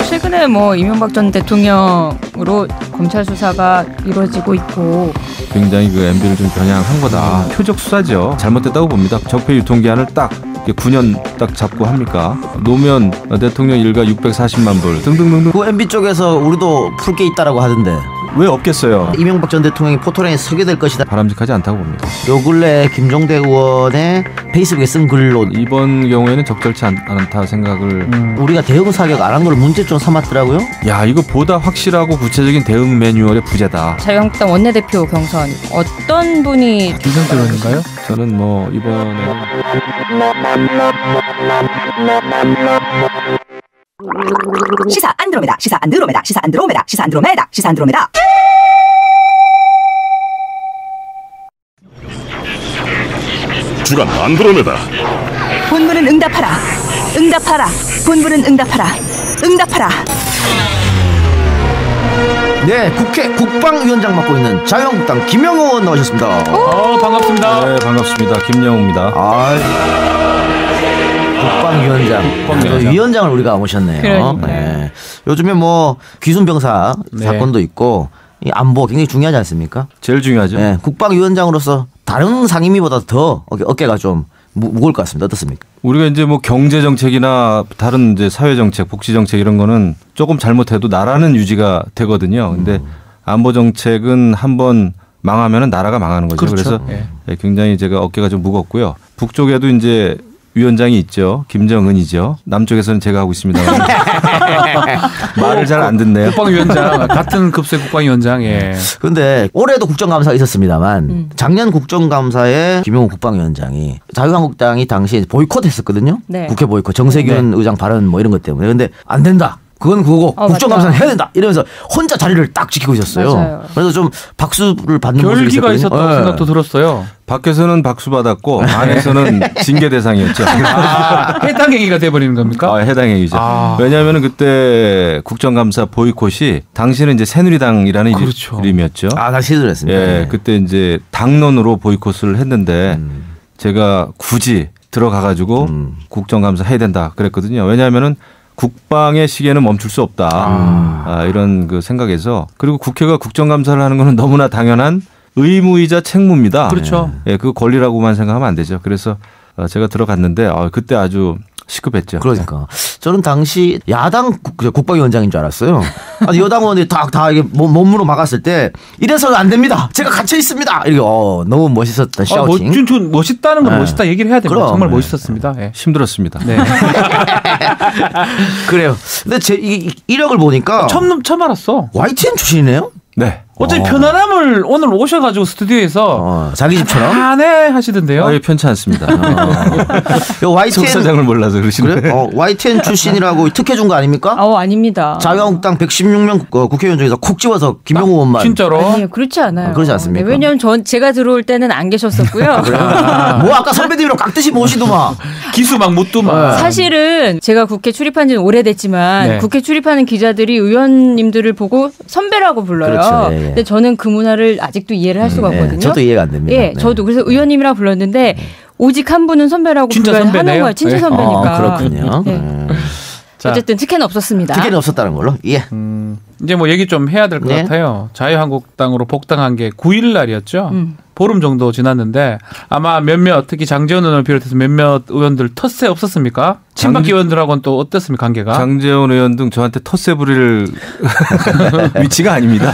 최근에 뭐 이명박 전 대통령으로 검찰 수사가 이루어지고 있고 굉장히 그 MB를 좀 겨냥한 거다. 표적 수사죠. 잘못됐다고 봅니다. 적폐 유통기한을 딱 9년 딱 잡고 합니까? 노무현 대통령 일가 640만 불 등등등등. 그 MB 쪽에서 우리도 풀 게 있다라고 하던데 왜 없겠어요? 이명박 전 대통령이 포토라인에 서게 될 것이다. 바람직하지 않다고 봅니다. 요 근래 김종대 의원의 페이스북에 쓴 글로 이번 경우에는 적절치 않다 생각을. 우리가 대응 사격 안 한 걸 문제점 삼았더라고요. 야, 이거 보다 확실하고 구체적인 대응 매뉴얼의 부재다. 자유한국당 원내대표 경선 어떤 분이 김성태 의원인가요? 저는 뭐 이번에는 시사 안드로메다 시사 안드로메다 시사 안드로메다 시사 안드로메다 시사 안드로메다. 주간 안드로메다. 본부는 응답하라. 응답하라. 본부는 응답하라. 응답하라. 네, 국회 국방위원장 맡고 있는 자유한국당 김영호 의원 나오셨습니다. 반갑습니다. 네, 반갑습니다. 김영우입니다. 국방위원장. 위원장을 우리가 모셨네요. 그러니까요. 네. 요즘에 뭐 귀순병사 네. 사건도 있고 이 안보 굉장히 중요하지 않습니까? 제일 중요하죠. 네, 국방위원장으로서 다른 상임위보다 더 어깨가 좀 무거울 것 같습니다. 어떻습니까? 우리가 이제 뭐 경제 정책이나 다른 이제 사회 정책, 복지 정책 이런 거는 조금 잘못해도 나라는 유지가 되거든요. 근데 안보 정책은 한번 망하면은 나라가 망하는 거죠. 그렇죠. 그래서 굉장히 제가 어깨가 좀 무겁고요. 북쪽에도 이제 위원장이 있죠. 김정은이죠. 남쪽에서는 제가 하고 있습니다. 말을 잘 안 듣네요. 국방위원장 같은 급수의 국방위원장. 예. 그런데 올해도 국정감사가 있었습니다만 작년 국정감사에 김용호 국방위원장이 자유한국당이 당시에 보이콧했었거든요. 네. 국회 보이콧, 정세균 의장 발언 뭐 이런 것 때문에. 근데 안 된다. 그건 그거고 국정감사는 맞다. 해야 된다. 이러면서 혼자 자리를 딱 지키고 있었어요. 맞아요. 그래서 좀 박수를 받는 모습이 결기가 있었거든요. 있었다고 네. 생각도 들었어요. 밖에서는 박수 받았고 안에서는 징계 대상이었죠. 해당 얘기가 돼버리는 겁니까? 해당 얘기죠. 왜냐하면 그때 국정감사 보이콧이 당시는 이제 새누리당이라는 그렇죠. 이름이었죠. 나 시들했습니다. 예, 그때 이제 당론으로 보이콧을 했는데 제가 굳이 들어가가지고 국정감사 해야 된다 그랬거든요. 왜냐하면은 국방의 시계는 멈출 수 없다. 이런 그 생각에서 그리고 국회가 국정감사를 하는 것은 너무나 당연한 의무이자 책무입니다. 그렇죠. 예, 그 권리라고만 생각하면 안 되죠. 그래서 제가 들어갔는데 그때 아주 시급했죠. 그러니까 저는 당시 야당 국방위원장인 줄 알았어요. 아니 여당 의원들이 다 이게 몸으로 막았을 때 이래서는 안 됩니다. 제가 갇혀 있습니다. 이게 너무 멋있었던 샤우팅. 멋있다는 건 네. 멋있다 얘기를 해야 됩니다. 그럼. 정말 멋있었습니다. 예. 힘들었습니다. 네. 그래요. 근데 제 이 이력을 보니까 처음 알았어. YTN 출신이네요. 네. 어차피 편안함을 오늘 오셔가지고 스튜디오에서 자기 집처럼. 편안해 하시던데요. 예, 편치 않습니다. 요 YTN 속사장을 몰라서 그러시네. 그래? YTN 출신이라고 특혜 준 거 아닙니까? 아닙니다. 자유한국당 116명 국회의원 중에서 콕 집어서 김용호 의원만. 진짜로? 아니요, 그렇지 않아요. 그렇지 않습니까? 네, 왜냐면 제가 들어올 때는 안 계셨었고요. 뭐 아까 선배님이랑 깍듯이 모시더만. 기수 막 묻더만. 사실은 제가 국회 출입한 지는 오래됐지만 네. 국회 출입하는 기자들이 의원님들을 보고 선배라고 불러요. 그렇죠. 예, 예. 근데 저는 그 문화를 아직도 이해를 할 수가 없거든요. 저도 이해가 안 됩니다. 예, 네. 저도 그래서 의원님이라 불렀는데 오직 한 분은 선배라고 진짜 불러야 하는 선배네요. 거예요. 진짜 네. 선배니까. 그렇군요. 네. 자, 어쨌든 특혜는 없었습니다. 특혜는 없었다는 걸로. 예. 이제 뭐 얘기 좀 해야 될 것 네. 같아요. 자유한국당으로 복당한 게 9일 날이었죠. 보름 정도 지났는데 아마 몇몇 특히 장제원 의원을 비롯해서 몇몇 의원들 텃세 없었습니까? 친박 의원들하고는 또 어땠습니까 관계가? 장제원 의원 등 저한테 텃세 부릴 위치가 아닙니다.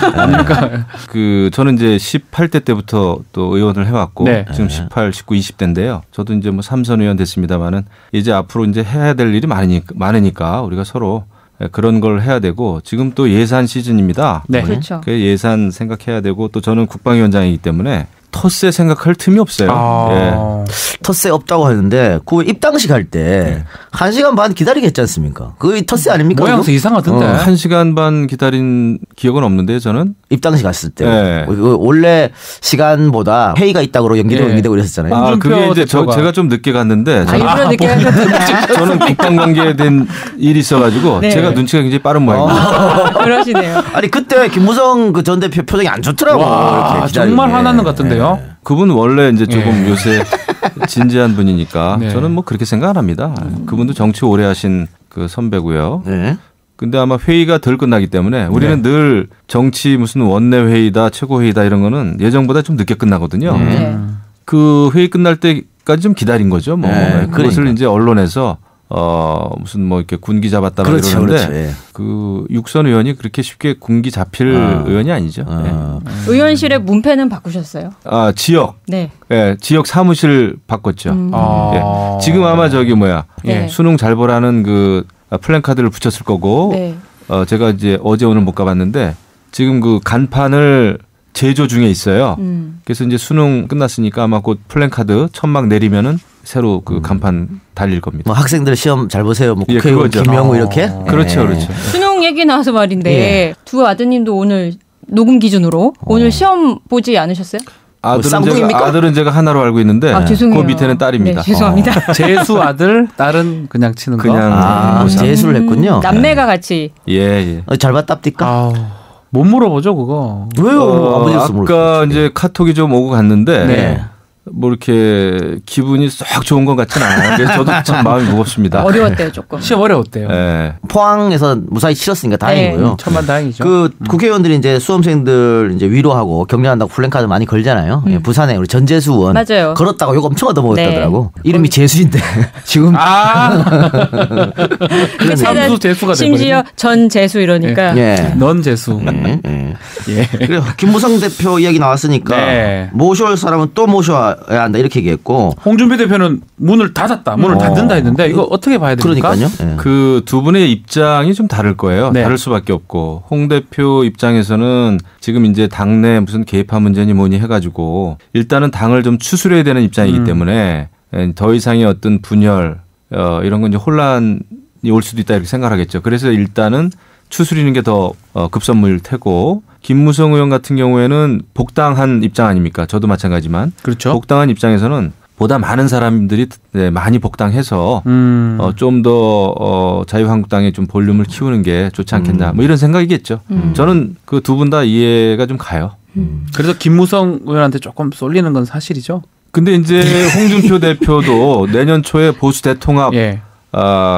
그 저는 이제 18대 때부터 또 의원을 해왔고 네. 지금 18, 19, 20대인데요. 저도 이제 뭐 3선 의원 됐습니다만은 이제 앞으로 이제 해야 될 일이 많으니까 우리가 서로 그런 걸 해야 되고 지금 또 예산 시즌입니다. 네. 그렇죠. 그 예산 생각해야 되고 또 저는 국방위원장이기 때문에 텃세 생각할 틈이 없어요. 예. 텃세 없다고 하는데 그 입당식 할 때 1시간 반 기다리게 했지 않습니까? 그게 텃세 아닙니까? 모양새 그거? 이상하던데. 1시간 반 기다린 기억은 없는데요, 저는. 입당식 갔을 때 네. 그 원래 시간보다 회의가 있다고 연기되고 이랬었잖아요. 아, 홍준표 그게 이제 대표가. 제가 좀 늦게 갔는데 일부러 늦게 하셨던데. 저는 국방 관계에 된 일이 있어가지고 네. 제가 눈치가 굉장히 빠른 모양입니다. 그러시네요. 아니 그때 김무성 그 전 대표 표정이 안 좋더라고. 와, 이렇게 정말 기다리는데. 화나는 것 같은데요. 그분 원래 이제 조금 요새 진지한 분이니까 네. 저는 뭐 그렇게 생각을 합니다. 그분도 정치 오래 하신 그 선배고요. 네. 근데 아마 회의가 덜 끝나기 때문에 우리는 늘 정치 무슨 원내 회의다, 최고 회의다 이런 거는 예정보다 좀 늦게 끝나거든요. 네. 그 회의 끝날 때까지 좀 기다린 거죠. 뭐 네, 그것을 그러니까. 이제 언론에서 무슨 뭐 이렇게 군기 잡았다 막 그렇죠, 이러는데 그렇죠. 예. 그 육선 의원이 그렇게 쉽게 군기 잡힐 의원이 아니죠. 의원실의 문패는 바꾸셨어요? 아 지역, 네. 예, 지역 사무실 바꿨죠. 아. 예. 지금 아마 저기 뭐야 네. 수능 잘 보라는 그 플랜카드를 붙였을 거고 네. 제가 이제 어제 오늘 못 가봤는데 지금 그 간판을 제조 중에 있어요. 그래서 이제 수능 끝났으니까 아마 곧 플랜카드 천막 내리면은 새로 그 간판 달릴 겁니다. 뭐 학생들 시험 잘 보세요. 뭐 예, 국회의원 그거죠. 김영우 이렇게. 그렇죠, 예. 그렇죠. 수능 얘기 나와서 말인데 예. 두 아드님도 오늘 녹음 기준으로 오늘 시험 보지 않으셨어요? 쌍둥이입니까? 아들은 제가 하나로 알고 있는데 아, 죄송해요. 그 밑에는 딸입니다. 네, 죄송합니다. 재수 아들, 딸은 그냥 치는 거. 그냥 아, 고3. 재수를 했군요. 남매가 같이. 예, 예. 잘 봤답니까? 아우, 못 물어보죠 그거. 왜요? 아버지로서 아까 이제 카톡이 좀 오고 갔는데 네. 뭐 이렇게 기분이 썩 좋은 것 같지는 않아요. 그래서 저도 참 마음이 무겁습니다. 어려웠대요 조금. 시험 어려웠대요. 예. 포항에서 무사히 치렀으니까 다행이고요. 천만 다행이죠. 그 국회의원들이 이제 수험생들 이제 위로하고 격려한다고 플랜카드 많이 걸잖아요. 예, 부산에 우리 전재수 의원 맞아요. 걸었다고 욕 엄청 얻어먹었다더라고. 네. 이름이 재수인데 지금 아, 그러네. 삼수 재수가 심지어 전 재수 이러니까. 예. 넌 재수. 예. 예. 그래요. 김무성 대표 이야기 나왔으니까 네. 모셔올 사람은 또 모셔야 한다 이렇게 얘기했고. 홍준표 대표는 문을 닫았다, 문을 닫는다 했는데 이거 어떻게 봐야 됩니까? 그러니까요. 예. 그 두 분의 입장이 좀 다를 거예요. 네. 다를 수밖에 없고 홍 대표 입장에서는 지금 이제 당내 무슨 개파 문제니 뭐니 해가지고 일단은 당을 좀 추스려야 되는 입장이기 때문에 더 이상의 어떤 분열 이런 건 이제 혼란이 올 수도 있다 이렇게 생각하겠죠. 그래서 일단은 추스리는 게 더 급선무일 테고 김무성 의원 같은 경우에는 복당한 입장 아닙니까? 저도 마찬가지지만 그렇죠. 복당한 입장에서는 보다 많은 사람들이 많이 복당해서 좀 더 자유한국당의 좀 볼륨을 키우는 게 좋지 않겠나 뭐 이런 생각이겠죠. 저는 그 두 분 다 이해가 좀 가요. 그래서 김무성 의원한테 조금 쏠리는 건 사실이죠. 근데 이제 홍준표 대표도 내년 초에 보수 대통합 예.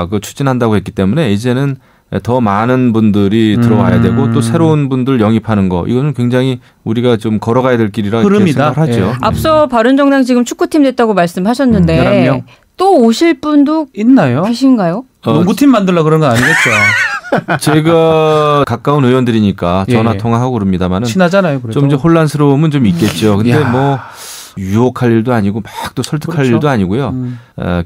그 추진한다고 했기 때문에 이제는 더 많은 분들이 들어와야 되고 또 새로운 분들 영입하는 거 이거는 굉장히 우리가 좀 걸어가야 될 길이라 이렇게 흐름이다. 생각하죠. 예. 앞서 바른정당 지금 축구팀 됐다고 말씀하셨는데 11명. 또 오실 분도 있나요? 계신가요? 농구팀 만들려 그런 건 아니겠죠. 제가 가까운 의원들이니까 전화 예. 통화하고 그럽니다만은 친하잖아요. 그래도. 좀 이제 혼란스러움은 좀 있겠죠. 근데 야. 뭐 유혹할 일도 아니고 막 또 설득할 그렇죠. 일도 아니고요.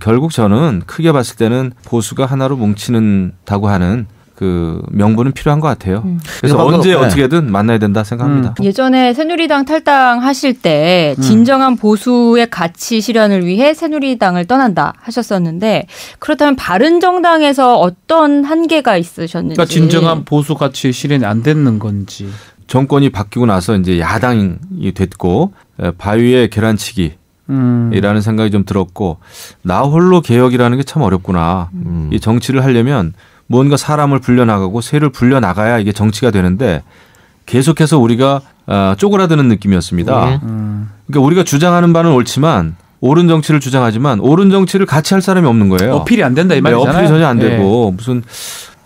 결국 저는 크게 봤을 때는 보수가 하나로 뭉치는다고 하는 그 명분은 필요한 것 같아요. 그래서 방금, 언제 네. 어떻게든 만나야 된다 생각합니다. 예전에 새누리당 탈당하실 때 진정한 보수의 가치 실현을 위해 새누리당을 떠난다 하셨었는데 그렇다면 바른정당에서 어떤 한계가 있으셨는지. 그러니까 진정한 보수 가치 실현이 안 되는 건지. 정권이 바뀌고 나서 이제 야당이 됐고 바위의 계란치기. 이라는 생각이 좀 들었고 나 홀로 개혁이라는 게 참 어렵구나. 이 정치를 하려면 뭔가 사람을 불려나가고 새를 불려나가야 이게 정치가 되는데 계속해서 우리가 쪼그라드는 느낌이었습니다. 그러니까 우리가 주장하는 바는 옳지만 옳은 정치를 주장하지만 옳은 정치를 같이 할 사람이 없는 거예요. 어필이 안 된다 이 말이잖아요. 어필이 전혀 안 예. 되고 무슨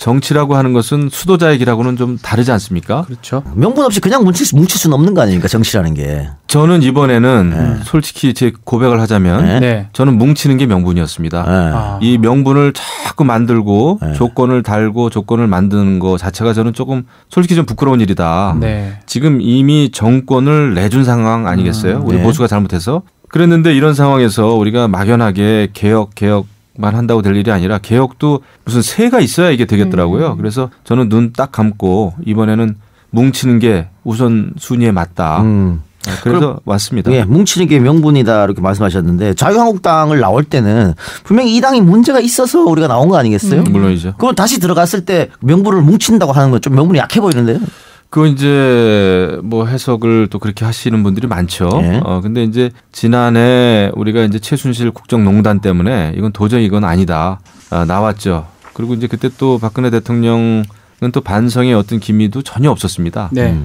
정치라고 하는 것은 수도자의 길하고는 좀 다르지 않습니까? 그렇죠. 명분 없이 그냥 뭉칠 수는 없는 거 아닙니까? 정치라는 게. 저는 이번에는 솔직히 제 고백을 하자면 네. 저는 뭉치는 게 명분이었습니다. 아. 이 명분을 자꾸 만들고 조건을 달고 조건을 만드는 거 자체가 저는 조금 솔직히 좀 부끄러운 일이다. 네. 지금 이미 정권을 내준 상황 아니겠어요? 우리 네. 보수가 잘못해서. 그랬는데 이런 상황에서 우리가 막연하게 개혁만 한다고 될 일이 아니라 개혁도 무슨 새가 있어야 이게 되겠더라고요. 그래서 저는 눈 딱 감고 이번에는 뭉치는 게 우선 순위에 맞다. 그래서 왔습니다. 예, 뭉치는 게 명분이다 이렇게 말씀하셨는데 자유한국당을 나올 때는 분명히 이 당이 문제가 있어서 우리가 나온 거 아니겠어요? 물론이죠. 그럼 다시 들어갔을 때 명분을 뭉친다고 하는 건 좀 명분이 약해 보이는데요. 그 이제 뭐 해석을 또 그렇게 하시는 분들이 많죠. 예. 근데 이제 지난해 우리가 이제 최순실 국정농단 때문에 이건 도저히 이건 아니다. 나왔죠. 그리고 이제 그때 또 박근혜 대통령은 또 반성의 어떤 기미도 전혀 없었습니다. 네.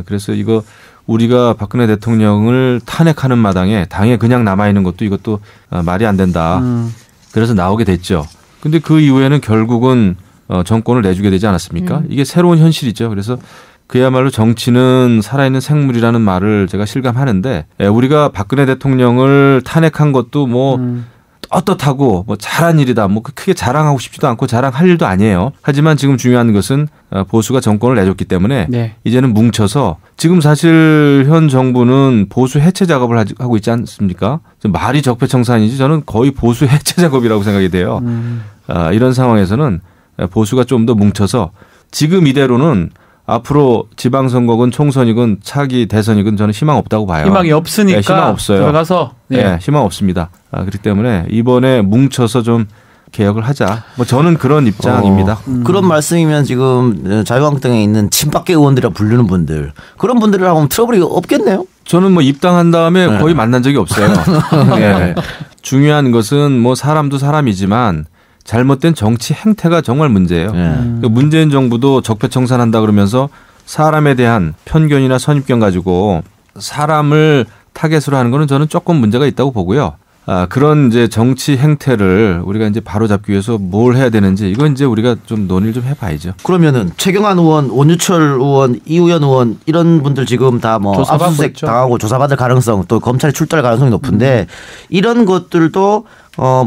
그래서 이거 우리가 박근혜 대통령을 탄핵하는 마당에 당에 그냥 남아있는 것도 이것도 말이 안 된다. 그래서 나오게 됐죠. 근데 그 이후에는 결국은 정권을 내주게 되지 않았습니까? 이게 새로운 현실이죠. 그래서 그야말로 정치는 살아있는 생물이라는 말을 제가 실감하는데 우리가 박근혜 대통령을 탄핵한 것도 뭐 떳떳하고 뭐 잘한 일이다. 뭐 크게 자랑하고 싶지도 않고 자랑할 일도 아니에요. 하지만 지금 중요한 것은 보수가 정권을 내줬기 때문에 네. 이제는 뭉쳐서 지금 사실 현 정부는 보수 해체 작업을 하고 있지 않습니까? 말이 적폐청산이지 저는 거의 보수 해체 작업이라고 생각이 돼요. 이런 상황에서는 보수가 좀 더 뭉쳐서 지금 이대로는 앞으로 지방선거건 총선이건 차기 대선이건 저는 희망 없다고 봐요. 희망이 없으니까 네, 희망 없어요. 들어가서 네, 희망 없습니다. 그렇기 때문에 이번에 뭉쳐서 좀 개혁을 하자. 뭐 저는 그런 입장입니다. 그런 말씀이면 지금 자유한국당에 있는 친박계 의원들이라 부르는 분들 그런 분들하고는 트러블이 없겠네요. 저는 뭐 입당한 다음에 거의 만난 적이 없어요. 네. 중요한 것은 뭐 사람도 사람이지만 잘못된 정치 행태가 정말 문제예요. 문재인 정부도 적폐청산한다 그러면서 사람에 대한 편견이나 선입견 가지고 사람을 타겟으로 하는 거는 저는 조금 문제가 있다고 보고요. 그런 이제 정치 행태를 우리가 이제 바로잡기 위해서 뭘 해야 되는지 이건 이제 우리가 좀 논의를 좀 해봐야죠. 그러면은 최경환 의원, 원유철 의원, 이우현 의원 이런 분들 지금 다 뭐 압수수색 당하고 조사받을 가능성 또 검찰에 출두할 가능성이 높은데 이런 것들도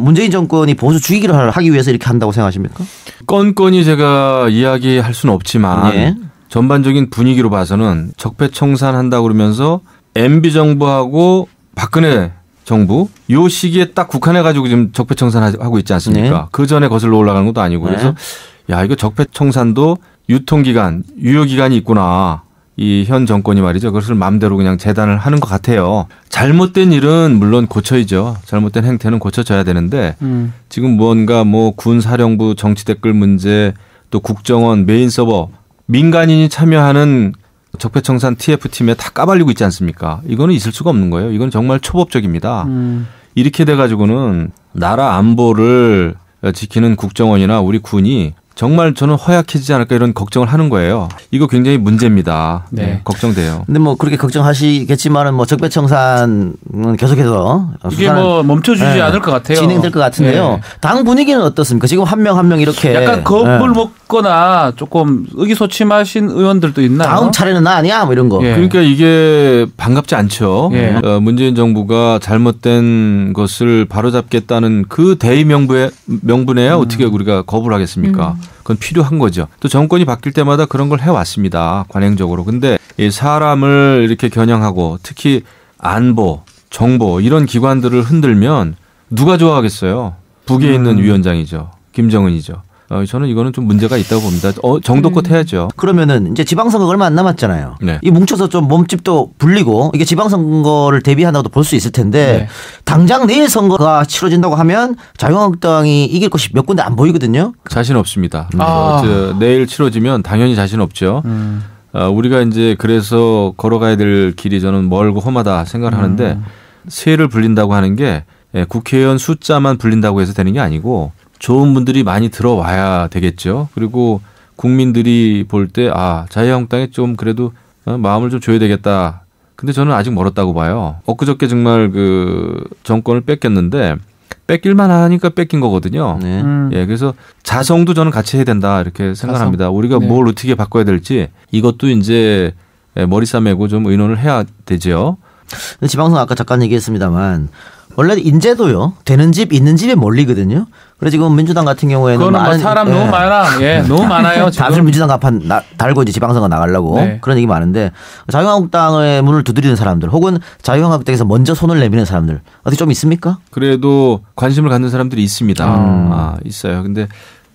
문재인 정권이 보수 주의기를 하기 위해서 이렇게 한다고 생각하십니까? 건건이 제가 이야기할 수는 없지만 예. 전반적인 분위기로 봐서는 적폐청산한다고 그러면서 MB 정부하고 박근혜 정부 요 시기에 딱 국한해 가지고 지금 적폐청산하고 있지 않습니까? 네. 그 전에 거슬러 올라가는 것도 아니고 그래서 야 이거 적폐청산도 유통기간 유효기간이 있구나. 이 현 정권이 말이죠. 그것을 마음대로 그냥 재단을 하는 것 같아요. 잘못된 일은 물론 고쳐야죠. 잘못된 행태는 고쳐져야 되는데 지금 뭔가 뭐 군사령부 정치 댓글 문제 또 국정원 메인 서버 민간인이 참여하는 적폐청산 TF팀에 다 까발리고 있지 않습니까? 이거는 있을 수가 없는 거예요. 이건 정말 초법적입니다. 이렇게 돼가지고는 나라 안보를 지키는 국정원이나 우리 군이 정말 저는 허약해지지 않을까 이런 걱정을 하는 거예요. 이거 굉장히 문제입니다. 네. 걱정돼요. 근데 뭐 그렇게 걱정하시겠지만은 뭐 적폐청산은 계속해서 이게 뭐 멈춰주지 않을 것 같아요. 진행될 것 같은데요. 네. 당 분위기는 어떻습니까? 지금 한 명 한 명 이렇게 약간 겁을 먹거나 조금 의기소침하신 의원들도 있나요? 다음 차례는 나 아니야? 뭐 이런 거. 예. 그러니까 이게 반갑지 않죠. 예. 문재인 정부가 잘못된 것을 바로잡겠다는 그 대의 명분에야 어떻게 우리가 거부를 하겠습니까? 그건 필요한 거죠. 또 정권이 바뀔 때마다 그런 걸 해왔습니다. 관행적으로. 근데 이 사람을 이렇게 겨냥하고 특히 안보, 정보 이런 기관들을 흔들면 누가 좋아하겠어요? 북에 있는 위원장이죠. 김정은이죠. 저는 이거는 좀 문제가 있다고 봅니다. 정도껏 해야죠. 그러면은 이제 지방선거가 얼마 안 남았잖아요. 네. 이 뭉쳐서 좀 몸집도 불리고 이게 지방선거를 대비한다고도 볼 수 있을 텐데 네. 당장 내일 선거가 치러진다고 하면 자유한국당이 이길 것이 몇 군데 안 보이거든요. 자신 없습니다. 아. 내일 치러지면 당연히 자신 없죠. 우리가 이제 그래서 걸어가야 될 길이 저는 멀고 험하다 생각을 하는데 세를 불린다고 하는 게 국회의원 숫자만 불린다고 해서 되는 게 아니고 좋은 분들이 많이 들어와야 되겠죠. 그리고 국민들이 볼 때 자유한국당에 좀 그래도 마음을 좀 줘야 되겠다. 근데 저는 아직 멀었다고 봐요. 엊그저께 정말 그 정권을 뺏겼는데 뺏길만 하니까 뺏긴 거거든요. 네. 예, 그래서 자성도 저는 같이 해야 된다 이렇게 생각합니다. 우리가 네. 뭘 어떻게 바꿔야 될지 이것도 이제 머리 싸매고 좀 의논을 해야 되죠. 지방선 아까 잠깐 얘기했습니다만 원래 인재도요 되는 집 있는 집에 몰리거든요. 그래서 지금 민주당 같은 경우에는 그거는 뭐 사람 너무 많아. 예, 너무 많아요. 지금. 다들 민주당 간판 달고 이제 지방선거 나가려고 네. 그런 얘기 많은데 자유한국당의 문을 두드리는 사람들 혹은 자유한국당에서 먼저 손을 내미는 사람들 어떻게 좀 있습니까? 그래도 관심을 갖는 사람들이 있습니다. 있어요. 근데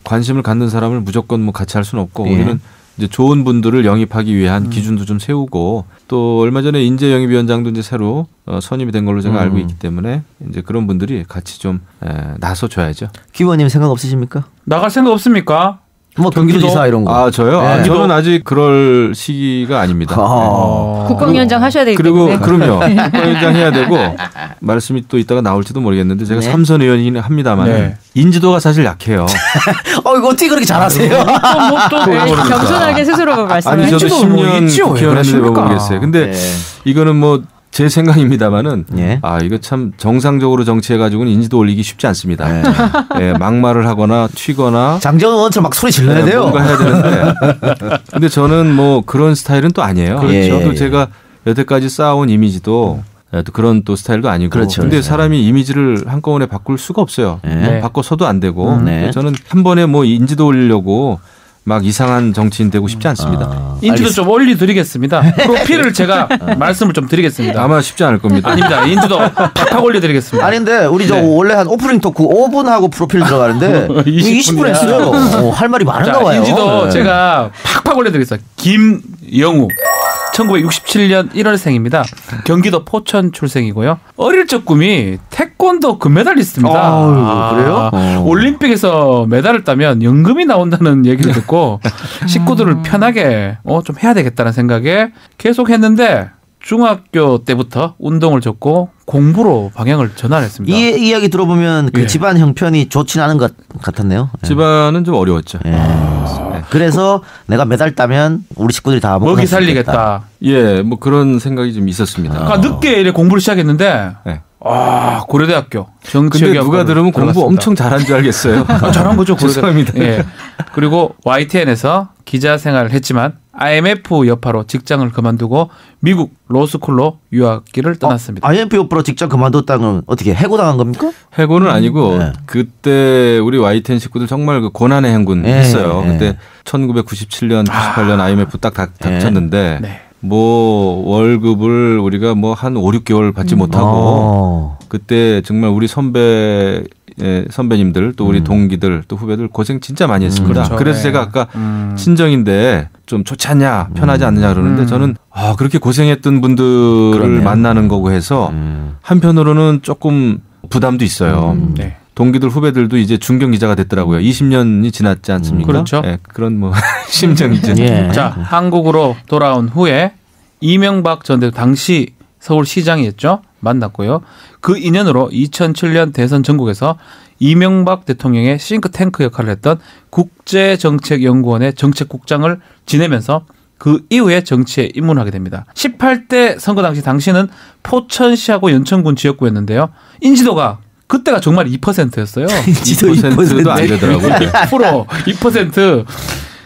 관심을 갖는 사람을 무조건 뭐 같이 할 수는 없고 예. 우리는 이제 좋은 분들을 영입하기 위한 기준도 좀 세우고 또 얼마 전에 인재영입위원장도 이제 새로 선임이 된 걸로 제가 알고 있기 때문에 이제 그런 분들이 같이 좀 나서줘야죠. 김 의원님 생각 없으십니까? 나갈 생각 없습니까? 뭐 경기도지사 이런 거. 아 저요? 네. 저는 아직 그럴 시기가 아닙니다. 국방위원장 하셔야 되기 그리고 때문에. 그럼요. 국방위원장 해야 되고 말씀이 또 이따가 나올지도 모르겠는데 제가 네. 삼선 의원이긴 합니다만 네. 인지도가 사실 약해요. 이거 어떻게 그렇게 잘하세요? 또 네, 겸손하게 스스로 말씀을 아니 저도 인지도 뭐 10년 있지요. 왜 국회의원 했는데 그러십니까? 모르겠어요. 근데 네. 이거는 뭐 제 생각입니다만은 예. 이거 참 정상적으로 정치해가지고는 인지도 올리기 쉽지 않습니다. 네. 예, 막말을 하거나 튀거나 장정은 의원처럼 막 소리 질러야 돼요. 뭔가 해야 되는데 근데 저는 뭐 그런 스타일은 또 아니에요. 그렇죠. 또 제가 여태까지 쌓아온 이미지도 또 그런 또 스타일도 아니고. 그렇죠. 근데 그렇죠. 사람이 이미지를 한꺼번에 바꿀 수가 없어요. 네. 바꿔서도 안 되고. 네. 저는 한 번에 뭐 인지도 올리려고 막 이상한 정치인 되고 싶지 않습니다. 인지도 좀 올려드리겠습니다. 프로필을 제가 말씀을 좀 드리겠습니다. 아마 쉽지 않을 겁니다. 아닙니다. 인지도 팍팍 올려드리겠습니다. 아닌데 우리 저 네. 원래 한 오프닝 토크 5분 하고 프로필 들어가는데 20분 했어요. 할 말이 많은가 자, 봐요. 인지도 네. 제가 팍팍 올려드리겠습니다. 김영우. 1967년 1월생입니다. 경기도 포천 출생이고요. 어릴 적 꿈이 태권도 금메달리스트입니다. 아유, 그래요? 올림픽에서 메달을 따면 연금이 나온다는 얘기를 듣고 식구들을 편하게 좀 해야 되겠다는 생각에 계속 했는데 중학교 때부터 운동을 접고 공부로 방향을 전환했습니다. 이 이야기 들어보면 그 예. 집안 형편이 좋지는 않은 것 같았네요. 예. 집안은 좀 어려웠죠. 그래서 내가 메달 따면 우리 식구들이 다 먹이 살리겠다. 예, 뭐 그런 생각이 좀 있었습니다. 그러니까 늦게 이래 공부를 시작했는데 네. 고려대학교 근데 정치학과 누가 들으면 공부 엄청 잘한 줄 알겠어요. 잘한 거죠. 죄송합니다. 예. 그리고 YTN에서 기자 생활을 했지만 IMF 여파로 직장을 그만두고 미국 로스쿨로 유학길을 떠났습니다. IMF 옆으로 직접 그만뒀다는 건 어떻게 해고당한 겁니까? 해고는 아니고 네. 그때 우리 YTN 식구들 정말 그 고난의 행군 네, 했어요. 네. 그때 1997년, 98년 IMF 딱 닥쳤는데 네. 뭐 월급을 우리가 뭐 한 5, 6개월 받지 못하고 그때 정말 우리 선배님들 또 우리 동기들 또 후배들 고생 진짜 많이 했습니다. 그렇죠. 그래서 네. 제가 아까 친정인데 좀 좋지 않냐 편하지 않느냐 그러는데 저는 그렇게 고생했던 분들을 그러네요. 만나는 거고 해서 한편으로는 조금 부담도 있어요. 네. 동기들 후배들도 이제 중견 기자가 됐더라고요. 20년이 지났지 않습니까? 그렇죠. 네, 그런 뭐 심정이죠. 예. 자, 한국으로 돌아온 후에 이명박 전 대통령 당시 서울시장이었죠. 만났고요. 그 인연으로 2007년 대선 전국에서 이명박 대통령의 싱크탱크 역할을 했던 국제정책연구원의 정책국장을 지내면서 그 이후에 정치에 입문하게 됩니다. 18대 선거 당시는 포천시하고 연천군 지역구였는데요. 인지도가 그때가 정말 2%였어요. 인지도 2%도 안 되더라고요. 2%.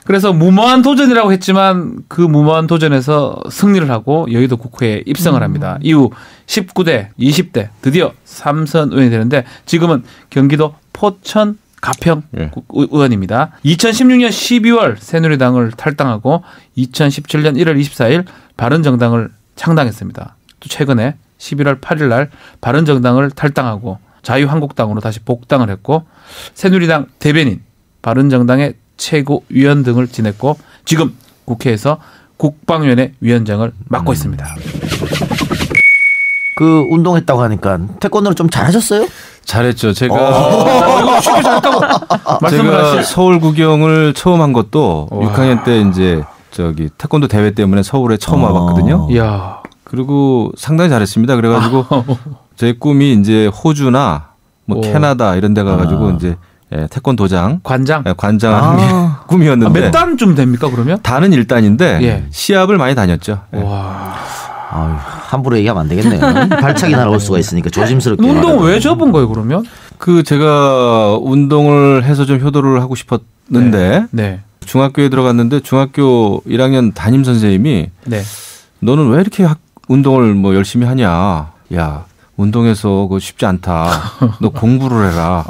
그래서 무모한 도전이라고 했지만 그 무모한 도전에서 승리를 하고 여의도 국회에 입성을 합니다. 이후 19대, 20대 드디어 3선 의원이 되는데 지금은 경기도 포천 가평 네. 의원입니다. 2016년 12월 새누리당을 탈당하고 2017년 1월 24일 바른정당을 창당했습니다. 또 최근에 11월 8일 날 바른정당을 탈당하고 자유한국당으로 다시 복당을 했고 새누리당 대변인, 바른정당의 최고위원 등을 지냈고 지금 국회에서 국방위원회 위원장을 맡고 있습니다. 그 운동했다고 하니까 태권도를 좀 잘하셨어요? 잘했죠. 제가 말씀을 서울 구경을 처음 한 것도 6학년 때 이제 저기 태권도 대회 때문에 서울에 처음 와봤거든요. 이야. 그리고 상당히 잘했습니다. 그래가지고 제 꿈이 이제 호주나 뭐 캐나다 이런 데 가가지고 이제 태권도장 관장. 관장하는 게 꿈이었는데 몇 단쯤 됩니까 그러면? 단은 1단인데 예. 시합을 많이 다녔죠. 예. 와. 아유, 함부로 얘기하면 안 되겠네요. 발차기 날아올 수가 있으니까 조심스럽게. 운동 왜 접은 거예요 그러면? 그 제가 운동을 해서 좀 효도를 하고 싶었는데 네. 중학교에 들어갔는데 중학교 1학년 담임 선생님이 네. 너는 왜 이렇게 운동을 뭐 열심히 하냐? 야, 운동해서 그거 쉽지 않다. 너 공부를 해라.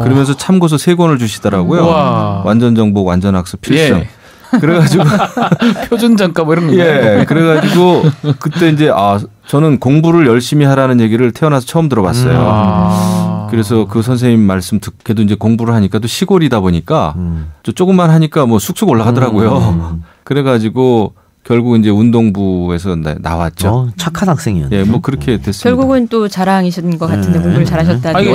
그러면서 참고서 3권을 주시더라고요. 우와. 완전 정복, 완전 학습 필승. 예. 그래가지고 표준 단가 뭐 이런 거. 예, 그래가지고 그때 이제 저는 공부를 열심히 하라는 얘기를 태어나서 처음 들어봤어요. 그래서 그 선생님 말씀 듣게도 이제 공부를 하니까 또 시골이다 보니까 조금만 하니까 뭐 쑥쑥 올라가더라고요. 그래가지고 결국 이제 운동부에서 나왔죠. 착한 학생이었네. 예, 뭐 그렇게 됐습니다. 결국은 또 자랑이신 것 같은데 공부를 잘하셨다니. 아니,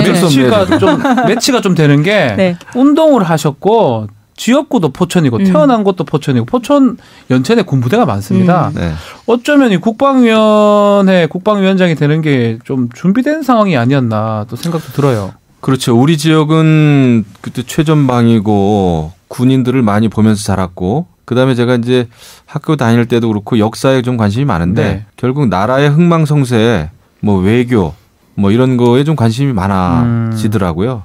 매치가 좀 되는 게 네. 운동을 하셨고 지역구도 포천이고 태어난 곳도 포천이고 포천 연천에 군부대가 많습니다. 네. 어쩌면 이 국방위원장이 되는 게 좀 준비된 상황이 아니었나 또 생각도 들어요. 그렇죠. 우리 지역은 그때 최전방이고 군인들을 많이 보면서 자랐고 그다음에 제가 이제 학교 다닐 때도 그렇고 역사에 좀 관심이 많은데 네. 결국 나라의 흥망성쇠 뭐 외교 뭐 이런 거에 좀 관심이 많아지더라고요.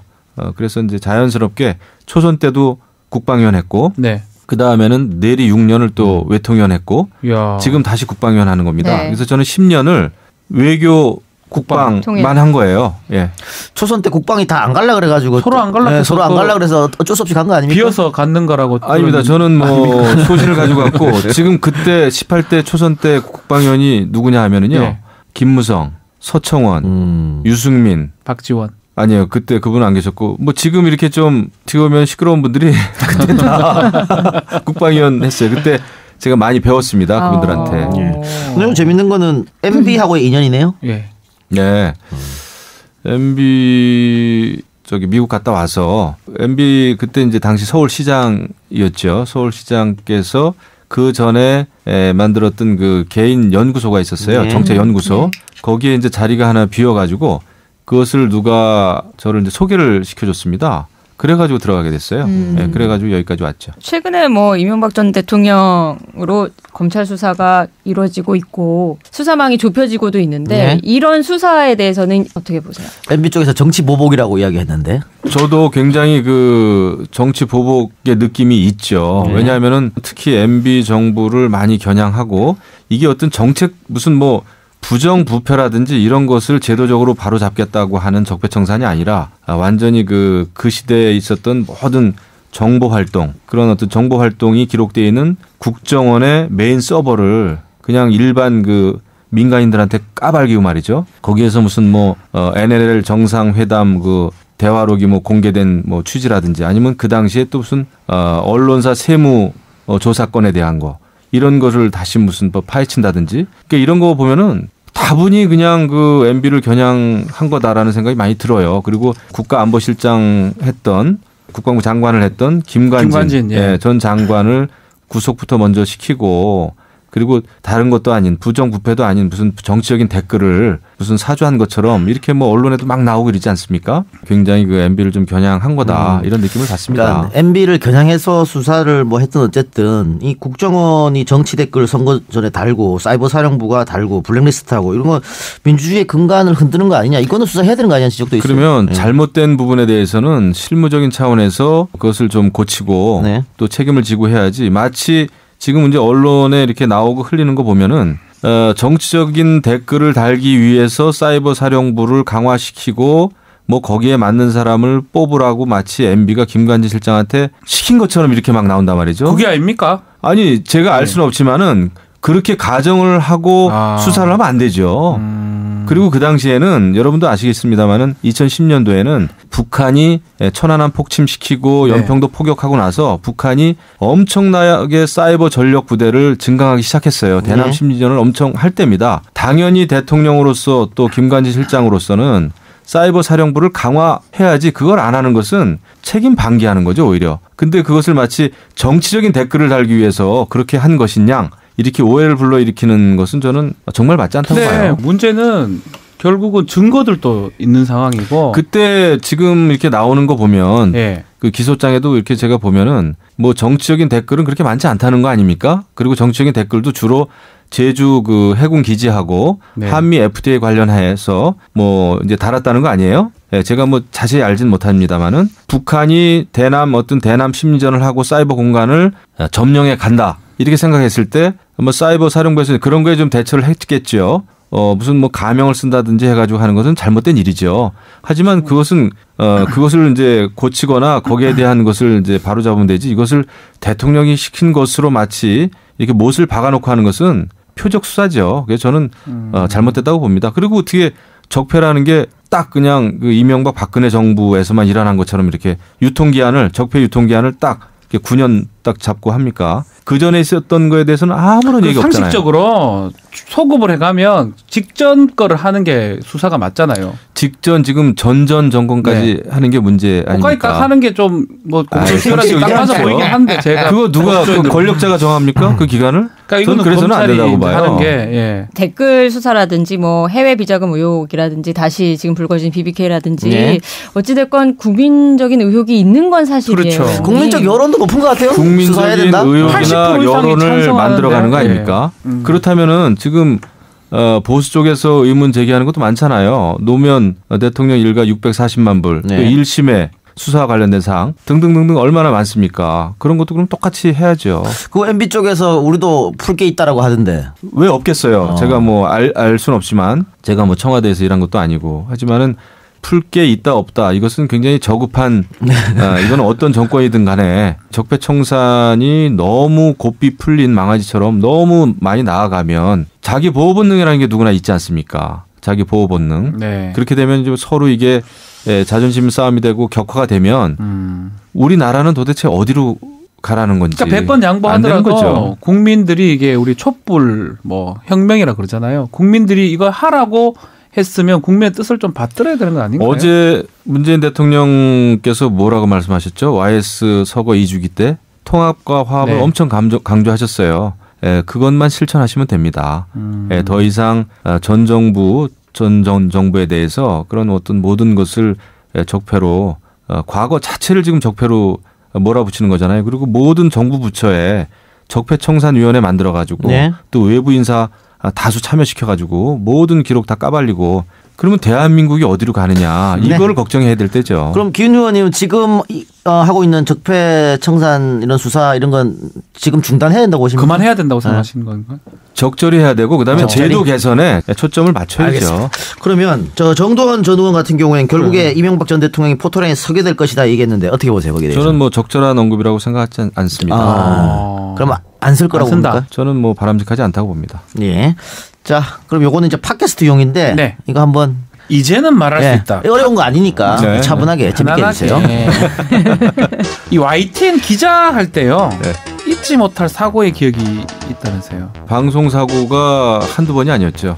그래서 이제 자연스럽게 초선 때도 국방위원 했고 네. 그다음에는 내리 6년을 또 외통위원 했고 이야. 지금 다시 국방위원 하는 겁니다. 네. 그래서 저는 10년을 외교 국방만 한 거예요. 예. 초선 때 국방이 다 안 갈라 그래가지고 서로 안 갈라 네, 서로 안 갈라 그래서 어쩔 수 없이 간 거 아닙니까? 비어서 갖는 거라고. 아닙니다. 저는 뭐 소신을 가지고 갔고 지금 그때 18대 초선 때 국방위원이 누구냐 하면은요. 네. 김무성, 서청원, 유승민. 박지원. 아니에요. 그때 그분은 안 계셨고 뭐 지금 이렇게 좀 지금 시끄러운 분들이 그때 다 국방위원 했어요. 그때 제가 많이 배웠습니다. 그분들한테. 너무 재밌는 거는 MB하고의 인연이네요. 예. 네. MB 저기 미국 갔다 와서 MB 그때 이제 당시 서울시장이었죠. 서울시장께서 그 전에 만들었던 그 개인 연구소가 있었어요. 네. 정책연구소. 거기에 이제 자리가 하나 비어가지고 그것을 누가 저를 이제 소개를 시켜줬습니다. 그래가지고 들어가게 됐어요. 네, 그래가지고 여기까지 왔죠. 최근에 뭐 이명박 전 대통령으로 검찰 수사가 이루어지고 있고 수사망이 좁혀지고도 있는데 네. 이런 수사에 대해서는 어떻게 보세요? MB 쪽에서 정치 보복이라고 이야기했는데. 저도 굉장히 그 정치 보복의 느낌이 있죠. 네. 왜냐하면은 특히 MB 정부를 많이 겨냥하고 이게 어떤 정책 무슨 뭐 부정부패라든지 이런 것을 제도적으로 바로잡겠다고 하는 적폐청산이 아니라 완전히 그 시대에 있었던 모든 정보 활동 그런 어떤 정보 활동이 기록되어 있는 국정원의 메인 서버를 그냥 일반 그 민간인들한테 까발기고 말이죠. 거기에서 무슨 뭐 NLL 정상회담 그 대화록이 뭐 공개된 뭐 취지라든지 아니면 그 당시에 또 무슨 언론사 세무 조사건에 대한 거 이런 것을 다시 무슨 파헤친다든지 그러니까 이런 거 보면은 다분히 그냥 그 MB를 겨냥한 거다라는 생각이 많이 들어요. 그리고 국가안보실장 했던 국방부 장관을 했던 김관진 예. 전 장관을 구속부터 먼저 시키고 그리고 다른 것도 아닌 부정부패도 아닌 무슨 정치적인 댓글을 무슨 사주한 것처럼 이렇게 뭐 언론에도 막 나오고 이러지 않습니까? 굉장히 그 MB를 좀 겨냥한 거다 이런 느낌을 받습니다. 그러니까 MB를 겨냥해서 수사를 뭐 했든 어쨌든 이 국정원이 정치 댓글 선거 전에 달고 사이버 사령부가 달고 블랙리스트하고 이런 거 민주주의의 근간을 흔드는 거 아니냐 이거는 수사해야 되는 거 아니냐 지적도 있어요. 그러면 네. 잘못된 부분에 대해서는 실무적인 차원에서 그것을 좀 고치고 네. 또 책임을 지고 해야지 마치 지금 이제 언론에 이렇게 나오고 흘리는 거 보면은 정치적인 댓글을 달기 위해서 사이버 사령부를 강화시키고 뭐 거기에 맞는 사람을 뽑으라고 마치 MB가 김관진 실장한테 시킨 것처럼 이렇게 막 나온단 말이죠. 그게 아닙니까? 아니 제가 알 수는 없지만은 그렇게 가정을 하고 수사를 하면 안 되죠. 그리고 그 당시에는 여러분도 아시겠습니다마는 2010년도에는 북한이 천안함 폭침시키고 연평도 포격하고 나서 북한이 엄청나게 사이버 전력 부대를 증강하기 시작했어요. 대남 심리전을 엄청 할 때입니다. 당연히 대통령으로서 또 김관진 실장으로서는 사이버 사령부를 강화해야지 그걸 안 하는 것은 책임 방기하는 거죠 오히려. 근데 그것을 마치 정치적인 댓글을 달기 위해서 그렇게 한 것이냐 이렇게 오해를 불러일으키는 것은 저는 정말 맞지 않다고 봐요. 문제는 결국은 증거들도 있는 상황이고. 그때 지금 이렇게 나오는 거 보면 예. 그 기소장에도 이렇게 제가 보면은 뭐 정치적인 댓글은 그렇게 많지 않다는 거 아닙니까? 그리고 정치적인 댓글도 주로 제주 그 해군 기지하고 네. 한미 FTA 관련해서 뭐 이제 달았다는 거 아니에요? 예, 제가 뭐 자세히 알진 못합니다만은 북한이 대남 심리전을 하고 사이버 공간을 점령해 간다 이렇게 생각했을 때 뭐 사이버 사령부에서 그런 거에 좀 대처를 했겠죠. 무슨 뭐 가명을 쓴다든지 해가지고 하는 것은 잘못된 일이죠. 하지만 그것은 그것을 이제 고치거나 거기에 대한 것을 이제 바로잡으면 되지. 이것을 대통령이 시킨 것으로 마치 이렇게 못을 박아놓고 하는 것은 표적 수사죠. 그래서 저는 잘못됐다고 봅니다. 그리고 어떻게 적폐라는 게 딱 그냥 그 이명박 박근혜 정부에서만 일어난 것처럼 이렇게 적폐 유통기한을 딱 9년 딱 잡고 합니까? 그 전에 있었던 거에 대해서는 아무런 얘기 없잖아요. 상식적으로 소급을 해가면 직전 거를 하는 게 수사가 맞잖아요. 직전 지금 전전 정권까지 하는 게 문제 아닙니까? 거기까지 딱 하는 게 좀 뭐 공정하게 딱 맞아 보이긴 한데 제가 그거 누가 그 권력자가 정합니까? 그 기간을? 그러니까 저는 그래서는 안 된다고 봐요. 하는 게 예. 댓글 수사라든지 뭐 해외 비자금 의혹이라든지 다시 지금 불거진 BBK라든지 네. 어찌됐건 국민적인 의혹이 있는 건 사실이에요. 그렇죠. 국민적 여론도 높은 것 같아요. 수사해야 국민적인 된다. 의혹이나 80% 이상이 여론을 찬성하는데. 만들어가는 거 아닙니까? 예. 그렇다면은 지금 보수 쪽에서 의문 제기하는 것도 많잖아요. 노무현 대통령 일가 640만 불, 네. 또 1심에 수사와 관련된 사항 등등등등 얼마나 많습니까? 그런 것도 그럼 똑같이 해야죠. 그 MB 쪽에서 우리도 풀 게 있다라고 하던데. 왜 없겠어요? 제가 뭐 알 수는 없지만 제가 뭐 청와대에서 일한 것도 아니고 하지만은 풀 게 있다 없다 이것은 굉장히 저급한 이건 어떤 정권이든 간에 적폐청산이 너무 고삐 풀린 망아지처럼 너무 많이 나아가면 자기 보호 본능이라는 게 누구나 있지 않습니까? 자기 보호 본능. 네. 그렇게 되면 좀 서로 이게 자존심 싸움이 되고 격화가 되면 우리나라는 도대체 어디로 가라는 건지. 그러니까 100번 안 되는 양보하더라도 거죠. 국민들이 이게 우리 촛불 뭐 혁명이라 그러잖아요. 국민들이 이거 하라고 했으면 국민의 뜻을 좀 받들어야 되는 거 아닌가요? 어제 문재인 대통령께서 뭐라고 말씀하셨죠? YS 서거 2주기 때 통합과 화합을 네. 엄청 강조하셨어요. 그것만 실천하시면 됩니다. 더 이상 전 정부에 대해서 그런 어떤 모든 것을 적폐로 과거 자체를 지금 적폐로 몰아붙이는 거잖아요. 그리고 모든 정부 부처에 적폐청산위원회 만들어가지고 네. 또 외부 인사 다수 참여시켜가지고 모든 기록 다 까발리고 그러면 대한민국이 어디로 가느냐 이거를 걱정해야 될 때죠. 그럼 기훈 의원님 지금 하고 있는 적폐청산 이런 수사 이런 건 지금 중단해야 된다고 보십니까? 그만해야 된다고 생각하시는 건가요? 적절히 해야 되고 그다음에 적절히? 제도 개선에 초점을 맞춰야죠. 알겠습니다. 그러면 정동원 전 의원 같은 경우에는 결국에 이명박 전 대통령이 포토라인에 서게 될 것이다 얘기했는데 어떻게 보세요 거기에 대해서? 저는 뭐 적절한 언급이라고 생각하지 않습니다. 그럼 안 쓸 거라고 안 쓴다. 봅니까? 저는 뭐 바람직하지 않다고 봅니다. 예. 자, 그럼 요거는 이제 팟캐스트용인데 네. 이거 한번 이제는 말할 수 있다. 어려운 거 아니니까 네. 차분하게 재밌게 해주세요. 이 YTN 기자 할 때요. 네. 잊지 못할 사고의 기억이 있다면서요. 방송 사고가 한두 번이 아니었죠.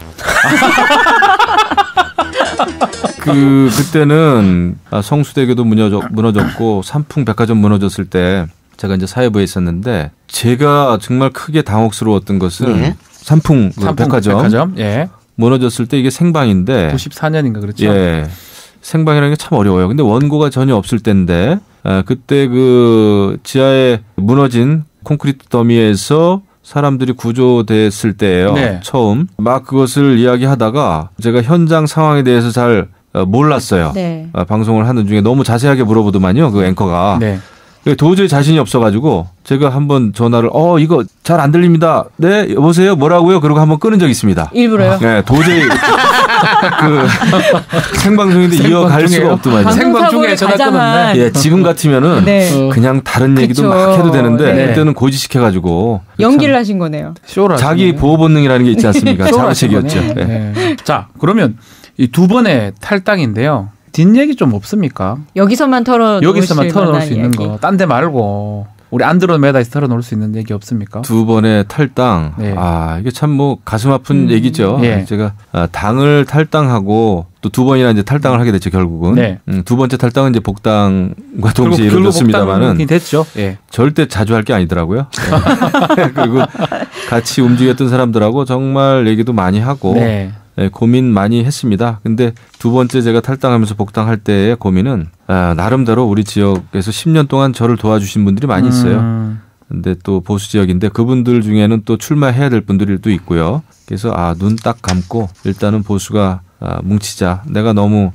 그때는 성수대교도 무너졌고 삼풍백화점 무너졌을 때 제가 이제 사회부에 있었는데 제가 정말 크게 당혹스러웠던 것은 네. 삼풍 백화점 예. 무너졌을 때 이게 생방인데 94년인가 그렇죠. 예. 생방이라는 게 참 어려워요. 근데 원고가 전혀 없을 때인데 그때 그 지하에 무너진 콘크리트 더미에서 사람들이 구조됐을 때예요. 네. 처음 막 그것을 이야기하다가 제가 현장 상황에 대해서 잘 몰랐어요. 네. 방송을 하는 중에 너무 자세하게 물어보더만요. 그 앵커가. 네. 도저히 자신이 없어가지고 제가 한번 전화를 이거 잘 안 들립니다. 네 여보세요 뭐라고요? 그러고 한번 끊은 적이 있습니다. 일부러요? 네 도저히 그 생방송인데 이어갈 수가 없더만요. 생방 중에 전화 끊었네. 예, 지금 같으면은 네. 그냥 다른 얘기도 그쵸. 막 해도 되는데 네. 그때는 고지시켜가지고 연기를 하신 거네요. 쇼를 자기 하시네. 보호 본능이라는 게 있지 않습니까? 쇼를 하신 자의식이었죠. 거네. 예. 네. 자 그러면 이 두 번의 탈당인데요. 뒷얘기 좀 없습니까? 여기서만 여기서만 털어놓을 수 있는 이야기. 거. 딴 데 말고 우리 안드로메다에서 털어놓을 수 있는 얘기 없습니까? 두 번의 탈당. 네. 이게 참 뭐 가슴 아픈 얘기죠. 예. 제가 당을 탈당하고 또 두 번이나 이제 탈당을 하게 됐죠, 결국은. 네. 두 번째 탈당은 이제 복당과 동시에 결국 이루어졌습니다만은 복당이 됐죠. 예. 절대 자주 할 게 아니더라고요. 네. 그리고 같이 움직였던 사람들하고 정말 얘기도 많이 하고 네. 고민 많이 했습니다. 근데 두 번째 제가 탈당하면서 복당할 때의 고민은 나름대로 우리 지역에서 10년 동안 저를 도와주신 분들이 많이 있어요. 근데 또 보수 지역인데 그분들 중에는 또 출마해야 될 분들도 있고요. 그래서 눈 딱 감고 일단은 보수가 뭉치자. 내가 너무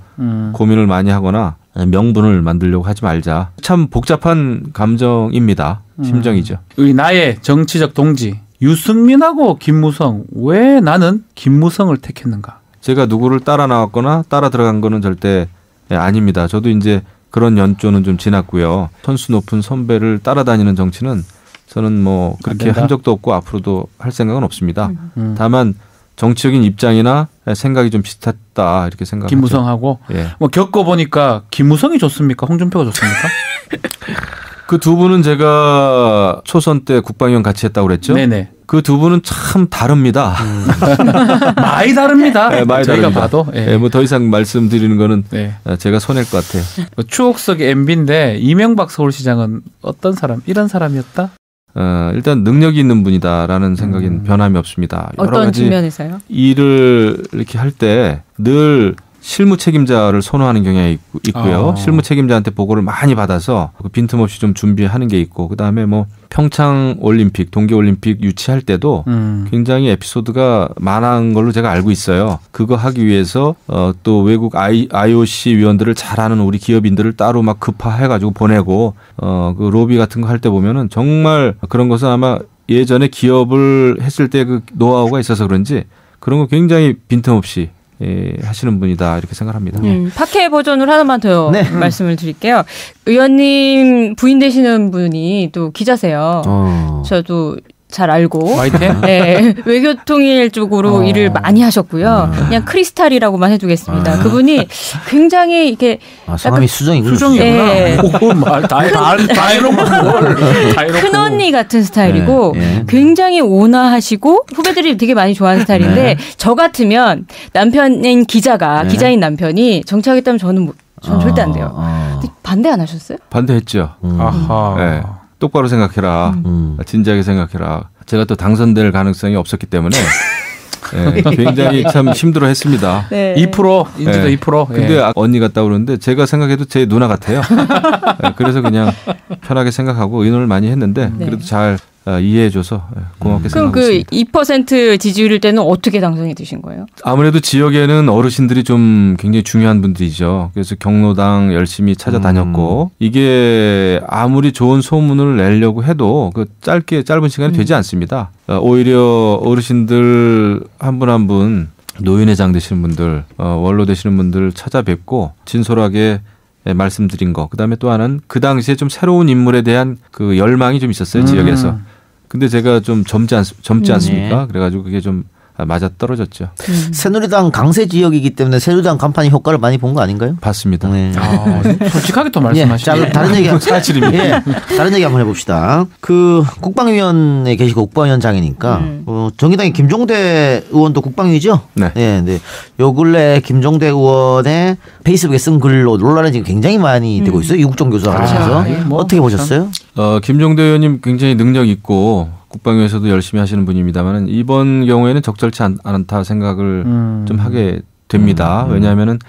고민을 많이 하거나 명분을 만들려고 하지 말자. 참 복잡한 감정입니다. 심정이죠. 나의 정치적 동지 유승민하고 김무성, 왜 나는 김무성을 택했는가? 제가 누구를 따라 나왔거나 따라 들어간 거는 절대 아닙니다. 저도 이제 그런 연조는 좀 지났고요. 선수 높은 선배를 따라다니는 정치는 저는 뭐 그렇게 한 적도 없고 앞으로도 할 생각은 없습니다. 다만 정치적인 입장이나 생각이 좀 비슷했다 이렇게 생각합니다. 김무성하고 예. 뭐 겪어보니까 김무성이 좋습니까? 홍준표가 좋습니까? 그 두 분은 제가 초선 때 국방위원 같이 했다고 그랬죠. 네네. 그 두 분은 참 다릅니다. 많이 다릅니다. 네, 많이 저희가 다릅니다. 봐도. 예. 뭐 더 이상 말씀드리는 거는 네. 제가 손해일 것 같아요. 추억 속의 MB인데 이명박 서울시장은 어떤 사람? 이런 사람이었다? 일단 능력이 있는 분이다라는 생각엔 변함이 없습니다. 여러 어떤 가지 측면에서요? 일을 이렇게 할 때 늘 실무 책임자를 선호하는 경향이 있고요. 실무 책임자한테 보고를 많이 받아서 빈틈없이 좀 준비하는 게 있고 그다음에 뭐 평창 올림픽, 동계 올림픽 유치할 때도 굉장히 에피소드가 많은 걸로 제가 알고 있어요. 그거 하기 위해서 또 외국 IOC 위원들을 잘 아는 우리 기업인들을 따로 막 급파해 가지고 보내고 그 로비 같은 거 할 때 보면은 정말 그런 것은 아마 예전에 기업을 했을 때 그 노하우가 있어서 그런지 그런 거 굉장히 빈틈없이 하시는 분이다 이렇게 생각합니다. 팟캐 버전으로 하나만 더 말씀을 드릴게요. 의원님 부인 되시는 분이 또 기자세요. 저도 잘 알고. YTN? 네. 외교통일 쪽으로 일을 많이 하셨고요. 그냥 크리스탈이라고만 해두겠습니다. 그분이 굉장히 이렇게. 성함이 수정이군요. 수정이구나. 네. 다 해놓고. 큰 언니 같은 스타일이고 네. 굉장히 온화하시고 후배들이 되게 많이 좋아하는 스타일인데 저 같으면 남편인 기자가 기자인 남편이 정치하겠다면 저는 절대 안 돼요. 근데 반대 안 하셨어요? 반대했죠. 아하. 네. 똑바로 생각해라. 진지하게 생각해라. 제가 또 당선될 가능성이 없었기 때문에 굉장히 참 힘들어했습니다. 네. 2% 인지도 2%. 근데 언니 같다고 그러는데 제가 생각해도 제 누나 같아요. 그래서 그냥 편하게 생각하고 의논을 많이 했는데 그래도 잘 이해해줘서 고맙게 그럼 생각하고 있습니다. 그 2% 지지율일 때는 어떻게 당선이 되신 거예요? 아무래도 지역에는 어르신들이 좀 굉장히 중요한 분들이죠. 그래서 경로당 열심히 찾아다녔고 이게 아무리 좋은 소문을 내려고 해도 그 짧은 시간이 되지 않습니다. 오히려 어르신들 한 분 한 분 노인회장 되시는 분들, 원로 되시는 분들 찾아뵙고 진솔하게 말씀드린 거. 그다음에 또 하나는 그 당시에 좀 새로운 인물에 대한 그 열망이 좀 있었어요. 지역에서. 근데 제가 좀 젊지 않습니까? 그래가지고 그게 좀 맞아 떨어졌죠. 새누리당 강세 지역이기 때문에 새누리당 간판이 효과를 많이 본 거 아닌가요? 봤습니다. 네. 솔직하게 또 말씀하시죠. 다른 얘기 사실입니다. 다른 얘기 한번 해봅시다. 그 국방위원회 계시고 국방위원장이니까 정의당의 김종대 의원도 국방위죠. 네. 네. 요 근래 김종대 의원의 페이스북에 쓴 글로 논란이 지금 굉장히 많이 되고 있어요. 이국종 교수와 관련해서 어떻게 보셨어요? 김종대 의원님 굉장히 능력 있고 국방위에서도 열심히 하시는 분입니다만 이번 경우에는 적절치 않다 생각을 좀 하게 됩니다. 왜냐하면은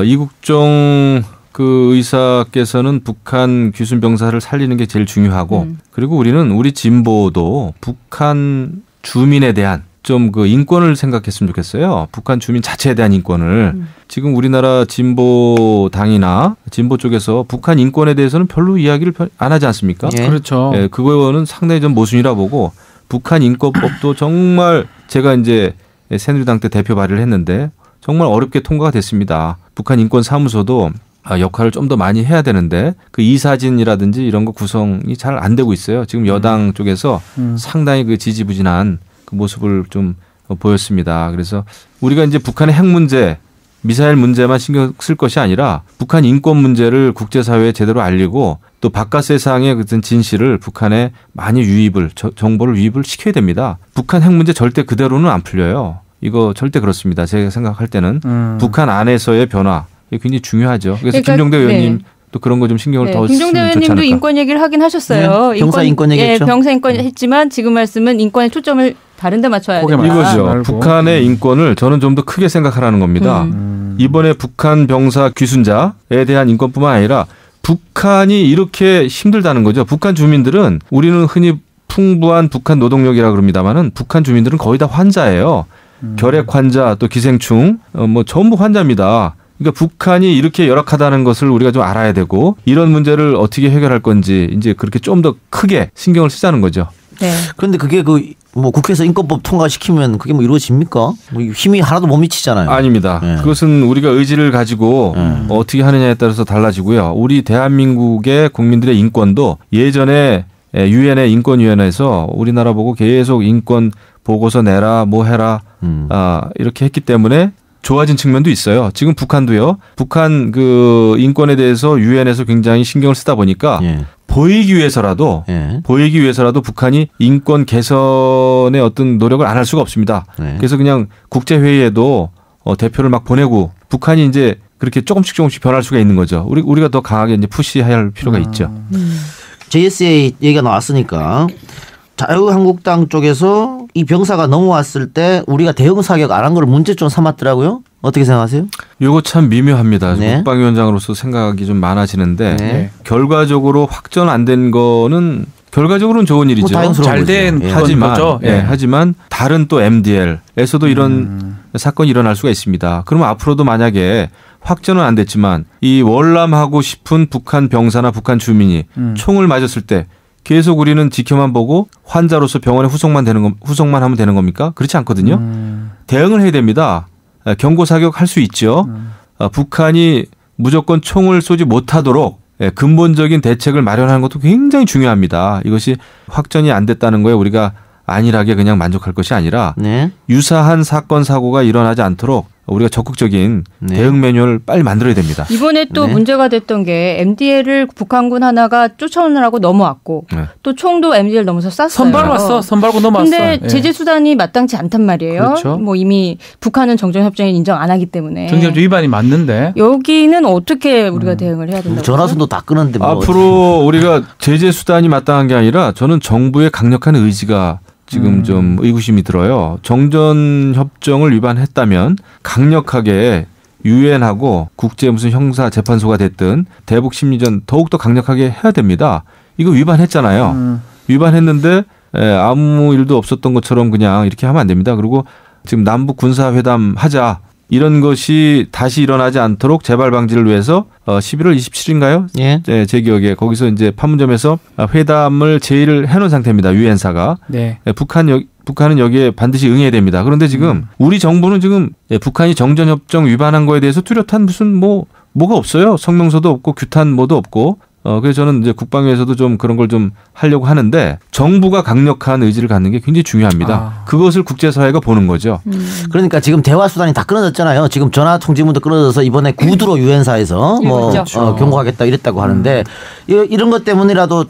이국종 그 의사께서는 북한 귀순 병사를 살리는 게 제일 중요하고 그리고 우리 진보도 북한 주민에 대한 좀 그 인권을 생각했으면 좋겠어요. 북한 주민 자체에 대한 인권을. 지금 우리나라 진보당이나 진보 쪽에서 북한 인권에 대해서는 별로 이야기를 안 하지 않습니까? 예. 그렇죠. 예, 그거는 상당히 좀 모순이라 보고 북한 인권법도 정말 제가 이제 새누리당 때 대표 발의를 했는데 정말 어렵게 통과가 됐습니다. 북한 인권사무소도 역할을 좀 더 많이 해야 되는데 그 이사진이라든지 이런 거 구성이 잘 안 되고 있어요. 지금 여당 쪽에서 상당히 그 지지부진한 그 모습을 좀 보였습니다. 그래서 우리가 이제 북한의 핵 문제, 미사일 문제만 신경 쓸 것이 아니라 북한 인권 문제를 국제사회에 제대로 알리고 또 바깥 세상의 그런 진실을 북한에 많이 정보를 유입을 시켜야 됩니다. 북한 핵 문제 절대 그대로는 안 풀려요. 이거 절대 그렇습니다. 제가 생각할 때는 북한 안에서의 변화 이게 굉장히 중요하죠. 그래서 그러니까, 김종대 의원님 또 그런 거 좀 신경을 더 쓰면 좋지 않을까. 김종대 의원님도 인권 얘기를 하긴 하셨어요. 네, 병사 인권 얘기했죠. 병사 인권 했지만 지금 말씀은 인권의 초점을 다른 데 맞춰야 된다. 이거죠. 말고. 북한의 인권을 저는 좀 더 크게 생각하라는 겁니다. 이번에 북한 병사 귀순자에 대한 인권뿐만 아니라 북한이 이렇게 힘들다는 거죠. 북한 주민들은 우리는 흔히 풍부한 북한 노동력이라 그럽니다만은 북한 주민들은 거의 다 환자예요. 결핵 환자 또 기생충 뭐 전부 환자입니다. 그러니까 북한이 이렇게 열악하다는 것을 우리가 좀 알아야 되고 이런 문제를 어떻게 해결할 건지 이제 그렇게 좀 더 크게 신경을 쓰자는 거죠. 네. 그런데 그게 뭐 국회에서 인권법 통과시키면 그게 뭐 이루어집니까? 뭐 힘이 하나도 못 미치잖아요. 아닙니다. 네. 그것은 우리가 의지를 가지고 어떻게 하느냐에 따라서 달라지고요. 우리 대한민국의 국민들의 인권도 예전에 유엔의 인권위원회에서 우리나라 보고 계속 인권 보고서 내라 뭐 해라 이렇게 했기 때문에 좋아진 측면도 있어요. 지금 북한도요. 북한 그 인권에 대해서 유엔에서 굉장히 신경을 쓰다 보니까 예. 보이기 위해서라도 북한이 인권 개선의 어떤 노력을 안 할 수가 없습니다. 네. 그래서 그냥 국제회의에도 대표를 막 보내고 북한이 이제 그렇게 조금씩 변할 수가 있는 거죠. 우리가 더 강하게 이제 푸시할 필요가 있죠. JSA 얘기가 나왔으니까 자유한국당 쪽에서 이 병사가 넘어왔을 때 우리가 대응 사격 안 한 걸 문제점 삼았더라고요. 어떻게 생각하세요? 이거 참 미묘합니다. 네. 국방위원장으로서 생각이 좀 많아지는데 네. 결과적으로 확전 안 된 거는 결과적으로는 좋은 일이죠. 다행스러운 잘된 거죠. 하지만 거죠. 예. 하지만 다른 또 MDL에서도 이런 사건이 일어날 수가 있습니다. 그러면 앞으로도 만약에 확전은 안 됐지만 이 월남하고 싶은 북한 병사나 북한 주민이 총을 맞았을 때 계속 우리는 지켜만 보고 환자로서 병원에 후송만 하면 되는 겁니까? 그렇지 않거든요. 대응을 해야 됩니다. 경고 사격 할 수 있죠. 북한이 무조건 총을 쏘지 못하도록 근본적인 대책을 마련하는 것도 굉장히 중요합니다. 이것이 확전이 안 됐다는 거에 우리가 안일하게 그냥 만족할 것이 아니라 네. 유사한 사건 사고가 일어나지 않도록 우리가 적극적인 대응 매뉴얼을 빨리 만들어야 됩니다. 이번에 또 네. 문제가 됐던 게 MDL을 북한군 하나가 쫓아오느라고 넘어왔고 또 총도 MDL 넘어서 쐈어요. 선발고 넘어왔어. 근데 제재 수단이 마땅치 않단 말이에요. 그렇죠. 뭐 이미 북한은 정전협정에 인정 안 하기 때문에. 정전협정 위반이 맞는데. 여기는 어떻게 우리가 대응을 해야 된다고? 전화선도 다 끊었는데 뭐 앞으로 우리가 제재 수단이 마땅한 게 아니라 저는 정부의 강력한 의지가 지금 좀 의구심이 들어요. 정전협정을 위반했다면 강력하게 유엔하고 국제 무슨 형사 재판소가 됐든 대북 심리전 더욱더 강력하게 해야 됩니다. 이거 위반했잖아요. 위반했는데 아무 일도 없었던 것처럼 그냥 이렇게 하면 안 됩니다. 그리고 지금 남북 군사회담 하자. 이런 것이 다시 일어나지 않도록 재발 방지를 위해서 11월 27일인가요? 예. 네, 제 기억에 거기서 이제 판문점에서 회담을 제의를 해놓은 상태입니다. 유엔사가. 네. 북한은 여기에 반드시 응해야 됩니다. 그런데 지금 우리 정부는 지금 북한이 정전협정 위반한 거에 대해서 뚜렷한 무슨 뭐가 없어요. 성명서도 없고 규탄 뭐도 없고. 그래서 저는 이제 국방위에서도 좀 그런 걸 좀 하려고 하는데 정부가 강력한 의지를 갖는 게 굉장히 중요합니다. 그것을 국제사회가 보는 거죠. 그러니까 지금 대화 수단이 다 끊어졌잖아요. 지금 전화 통지문도 끊어져서 이번에 구두로 유엔사에서 뭐 경고하겠다 이랬다고 하는데 이런 것 때문이라도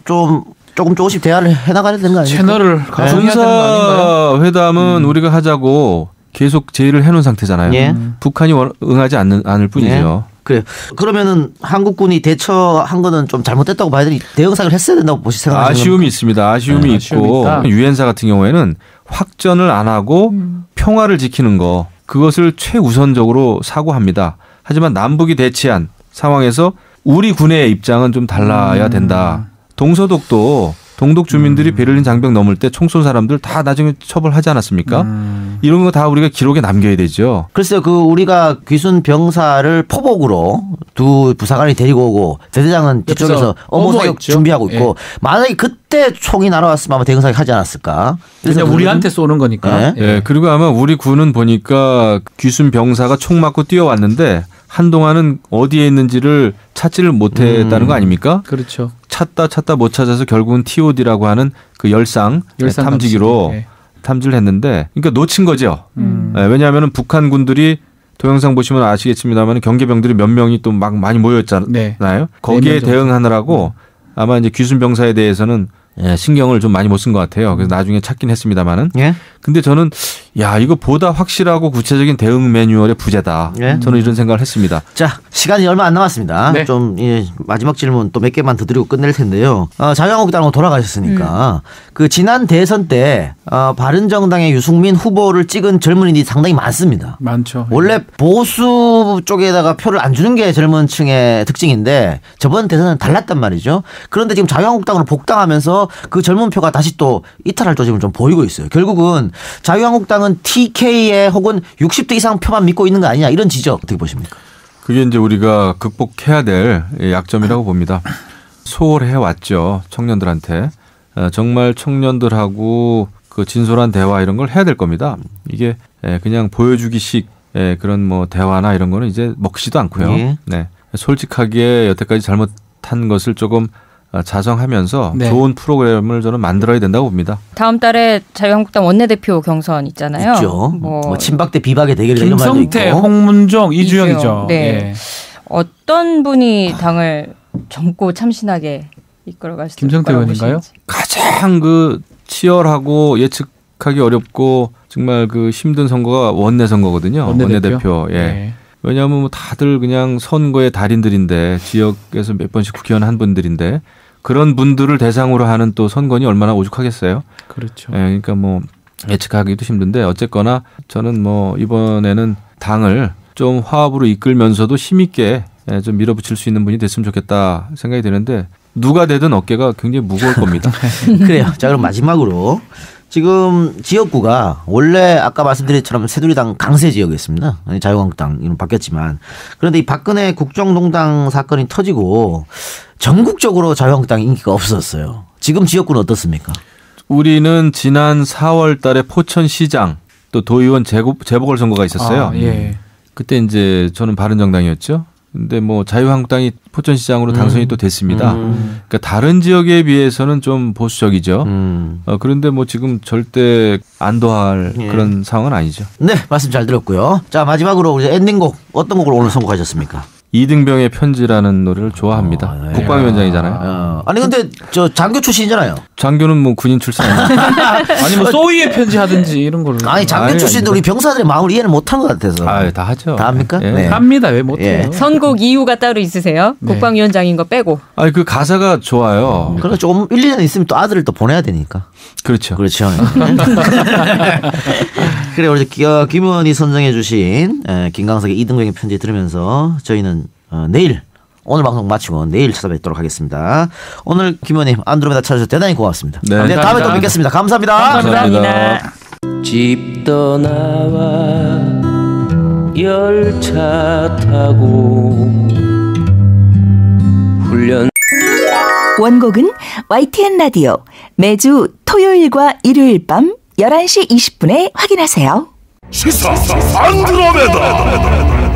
조금씩 대화를 해나가야 되는 거 아닙니까? 채널을 가동해야 되는 거 아닌가요? 군사회담은 우리가 하자고 계속 제의를 해놓은 상태잖아요. 예. 북한이 응하지 않을 뿐이죠. 그래. 그러면은 한국군이 대처한 거는 좀 잘못됐다고 봐야 되니 대응 사격을 했어야 된다고 생각하시는 아쉬움이 있습니다. 아쉬움이 있고 유엔사 같은 경우에는 확전을 안 하고 평화를 지키는 거 그것을 최우선적으로 사고합니다. 하지만 남북이 대치한 상황에서 우리 군의 입장은 좀 달라야 된다. 동서독도 주민들이 베를린 장벽 넘을 때 총 쏜 사람들 다 나중에 처벌하지 않았습니까? 이런 거 다 우리가 기록에 남겨야 되죠. 글쎄요, 우리가 귀순 병사를 포복으로 두 부사관이 데리고 오고 대대장은 뒤쪽에서 업무 사격 준비하고 있고 만약에 그때 총이 날아왔으면 아마 대응 사격 하지 않았을까? 그래서 우리한테 쏘는 거니까. 예. 그리고 아마 우리 군은 보니까 귀순 병사가 총 맞고 뛰어왔는데 한동안은 어디에 있는지를 찾지를 못했다는 거 아닙니까? 그렇죠. 찾다 못 찾아서 결국은 TOD라고 하는 그 열상 탐지기로 탐지를 했는데 그러니까 놓친 거죠. 왜냐하면 북한 군들이 동영상 보시면 아시겠습니다만 경계병들이 몇 명이 또 막 많이 모였잖아요. 거기에 대응하느라고 아마 이제 귀순 병사에 대해서는 신경을 좀 많이 못 쓴 것 같아요. 그래서 나중에 찾긴 했습니다만은. 근데 저는 야, 이거 보다 확실하고 구체적인 대응 매뉴얼의 부재다. 예? 저는 이런 생각을 했습니다. 자, 시간이 얼마 안 남았습니다. 네. 좀 마지막 질문 또 몇 개만 더 드리고 끝낼 텐데요. 자유한국당으로 돌아가셨으니까 그 지난 대선 때 바른정당의 유승민 후보를 찍은 젊은이들이 상당히 많습니다. 많죠. 원래 보수 쪽에다가 표를 안 주는 게 젊은 층의 특징인데 저번 대선은 달랐단 말이죠. 그런데 지금 자유한국당으로 복당하면서 그 젊은 표가 다시 또 이탈할 조짐을 좀 보이고 있어요. 결국은 자유한국당은 TK에 혹은 60대 이상 표만 믿고 있는 거 아니냐 이런 지적 어떻게 보십니까? 그게 이제 우리가 극복해야 될 약점이라고 봅니다. 소홀해 왔죠. 청년들한테. 정말 청년들하고 그 진솔한 대화 이런 걸 해야 될 겁니다. 이게 그냥 보여주기식 그런 뭐 대화나 이런 거는 이제 먹지도 않고요. 예. 네. 솔직하게 여태까지 잘못한 것을 조금 자성하면서 네. 좋은 프로그램을 저는 만들어야 된다고 봅니다. 다음 달에 자유한국당 원내대표 경선 있잖아요. 있죠. 뭐 친박 대 비박의 대결이다 이런 말도 있고. 김성태, 홍문종, 이주영이죠. 네. 예. 어떤 분이 당을 젊고 참신하게 이끌어갈 수 김성태 있을까요? 의원인가요? 가장 그 치열하고 예측하기 어렵고 정말 그 힘든 선거가 원내 선거거든요. 원내대표. 예. 네. 왜냐하면 뭐 다들 그냥 선거의 달인들인데 지역에서 몇 번씩 국회의원 한 분들인데 그런 분들을 대상으로 하는 또 선거니 얼마나 오죽하겠어요. 그렇죠. 예, 그러니까 뭐 예측하기도 힘든데 어쨌거나 저는 뭐 이번에는 당을 좀 화합으로 이끌면서도 힘있게 좀 밀어붙일 수 있는 분이 됐으면 좋겠다 생각이 드는데 누가 되든 어깨가 굉장히 무거울 겁니다. 그래요. 자, 그럼 마지막으로 지금 지역구가 원래 아까 말씀드렸처럼 새누리당 강세 지역이었습니다. 자유한국당 이름 바뀌었지만 그런데 이 박근혜 국정농단 사건이 터지고 전국적으로 자유한국당 인기가 없었어요. 지금 지역구는 어떻습니까? 우리는 지난 4월 달에 포천시장 또 도의원 재보궐선거가 있었어요. 예. 그때 이제 저는 바른정당이었죠. 근데 뭐 자유한국당이 포천시장으로 당선이 또 됐습니다. 그러니까 다른 지역에 비해서는 좀 보수적이죠. 그런데 뭐 지금 절대 안도할 그런 상황은 아니죠. 네, 말씀 잘 들었고요. 자, 마지막으로 우리 엔딩곡 어떤 곡을 오늘 선곡하셨습니까? 이등병의 편지라는 노래를 좋아합니다. 네. 국방위원장이잖아요. 아니 근데 저 장교 출신이잖아요. 장교는 뭐 군인 출신 아니에요. 아니 뭐 소위에 편지하든지 이런 거를. 아니 장교 출신도 우리 병사들의 마음을 이해를 못한 것 같아서. 다 하죠. 다 합니까? 예. 네. 합니다. 왜 못해요? 예. 선곡 이유가 따로 있으세요? 네. 국방위원장인 거 빼고. 아니 그 가사가 좋아요. 그래서 조금 1, 2년 있으면 또 아들을 또 보내야 되니까. 그렇죠. 그렇죠. 그래 우리 김 의원이 선정해 주신 김광석의 이등병의 편지 들으면서 저희는 내일 오늘 방송 마치고 내일 찾아뵙도록 하겠습니다. 오늘 김 의원님 안드로메다 찾아주셔서 대단히 고맙습니다. 네, 다음에 감사합니다. 또 뵙겠습니다. 감사합니다. 감사합니다. 집 떠나와 열차 타고 훈련 원곡은 YTN 라디오 매주 토요일과 일요일 밤 11시 20분에 확인하세요. 시사 안드로메다.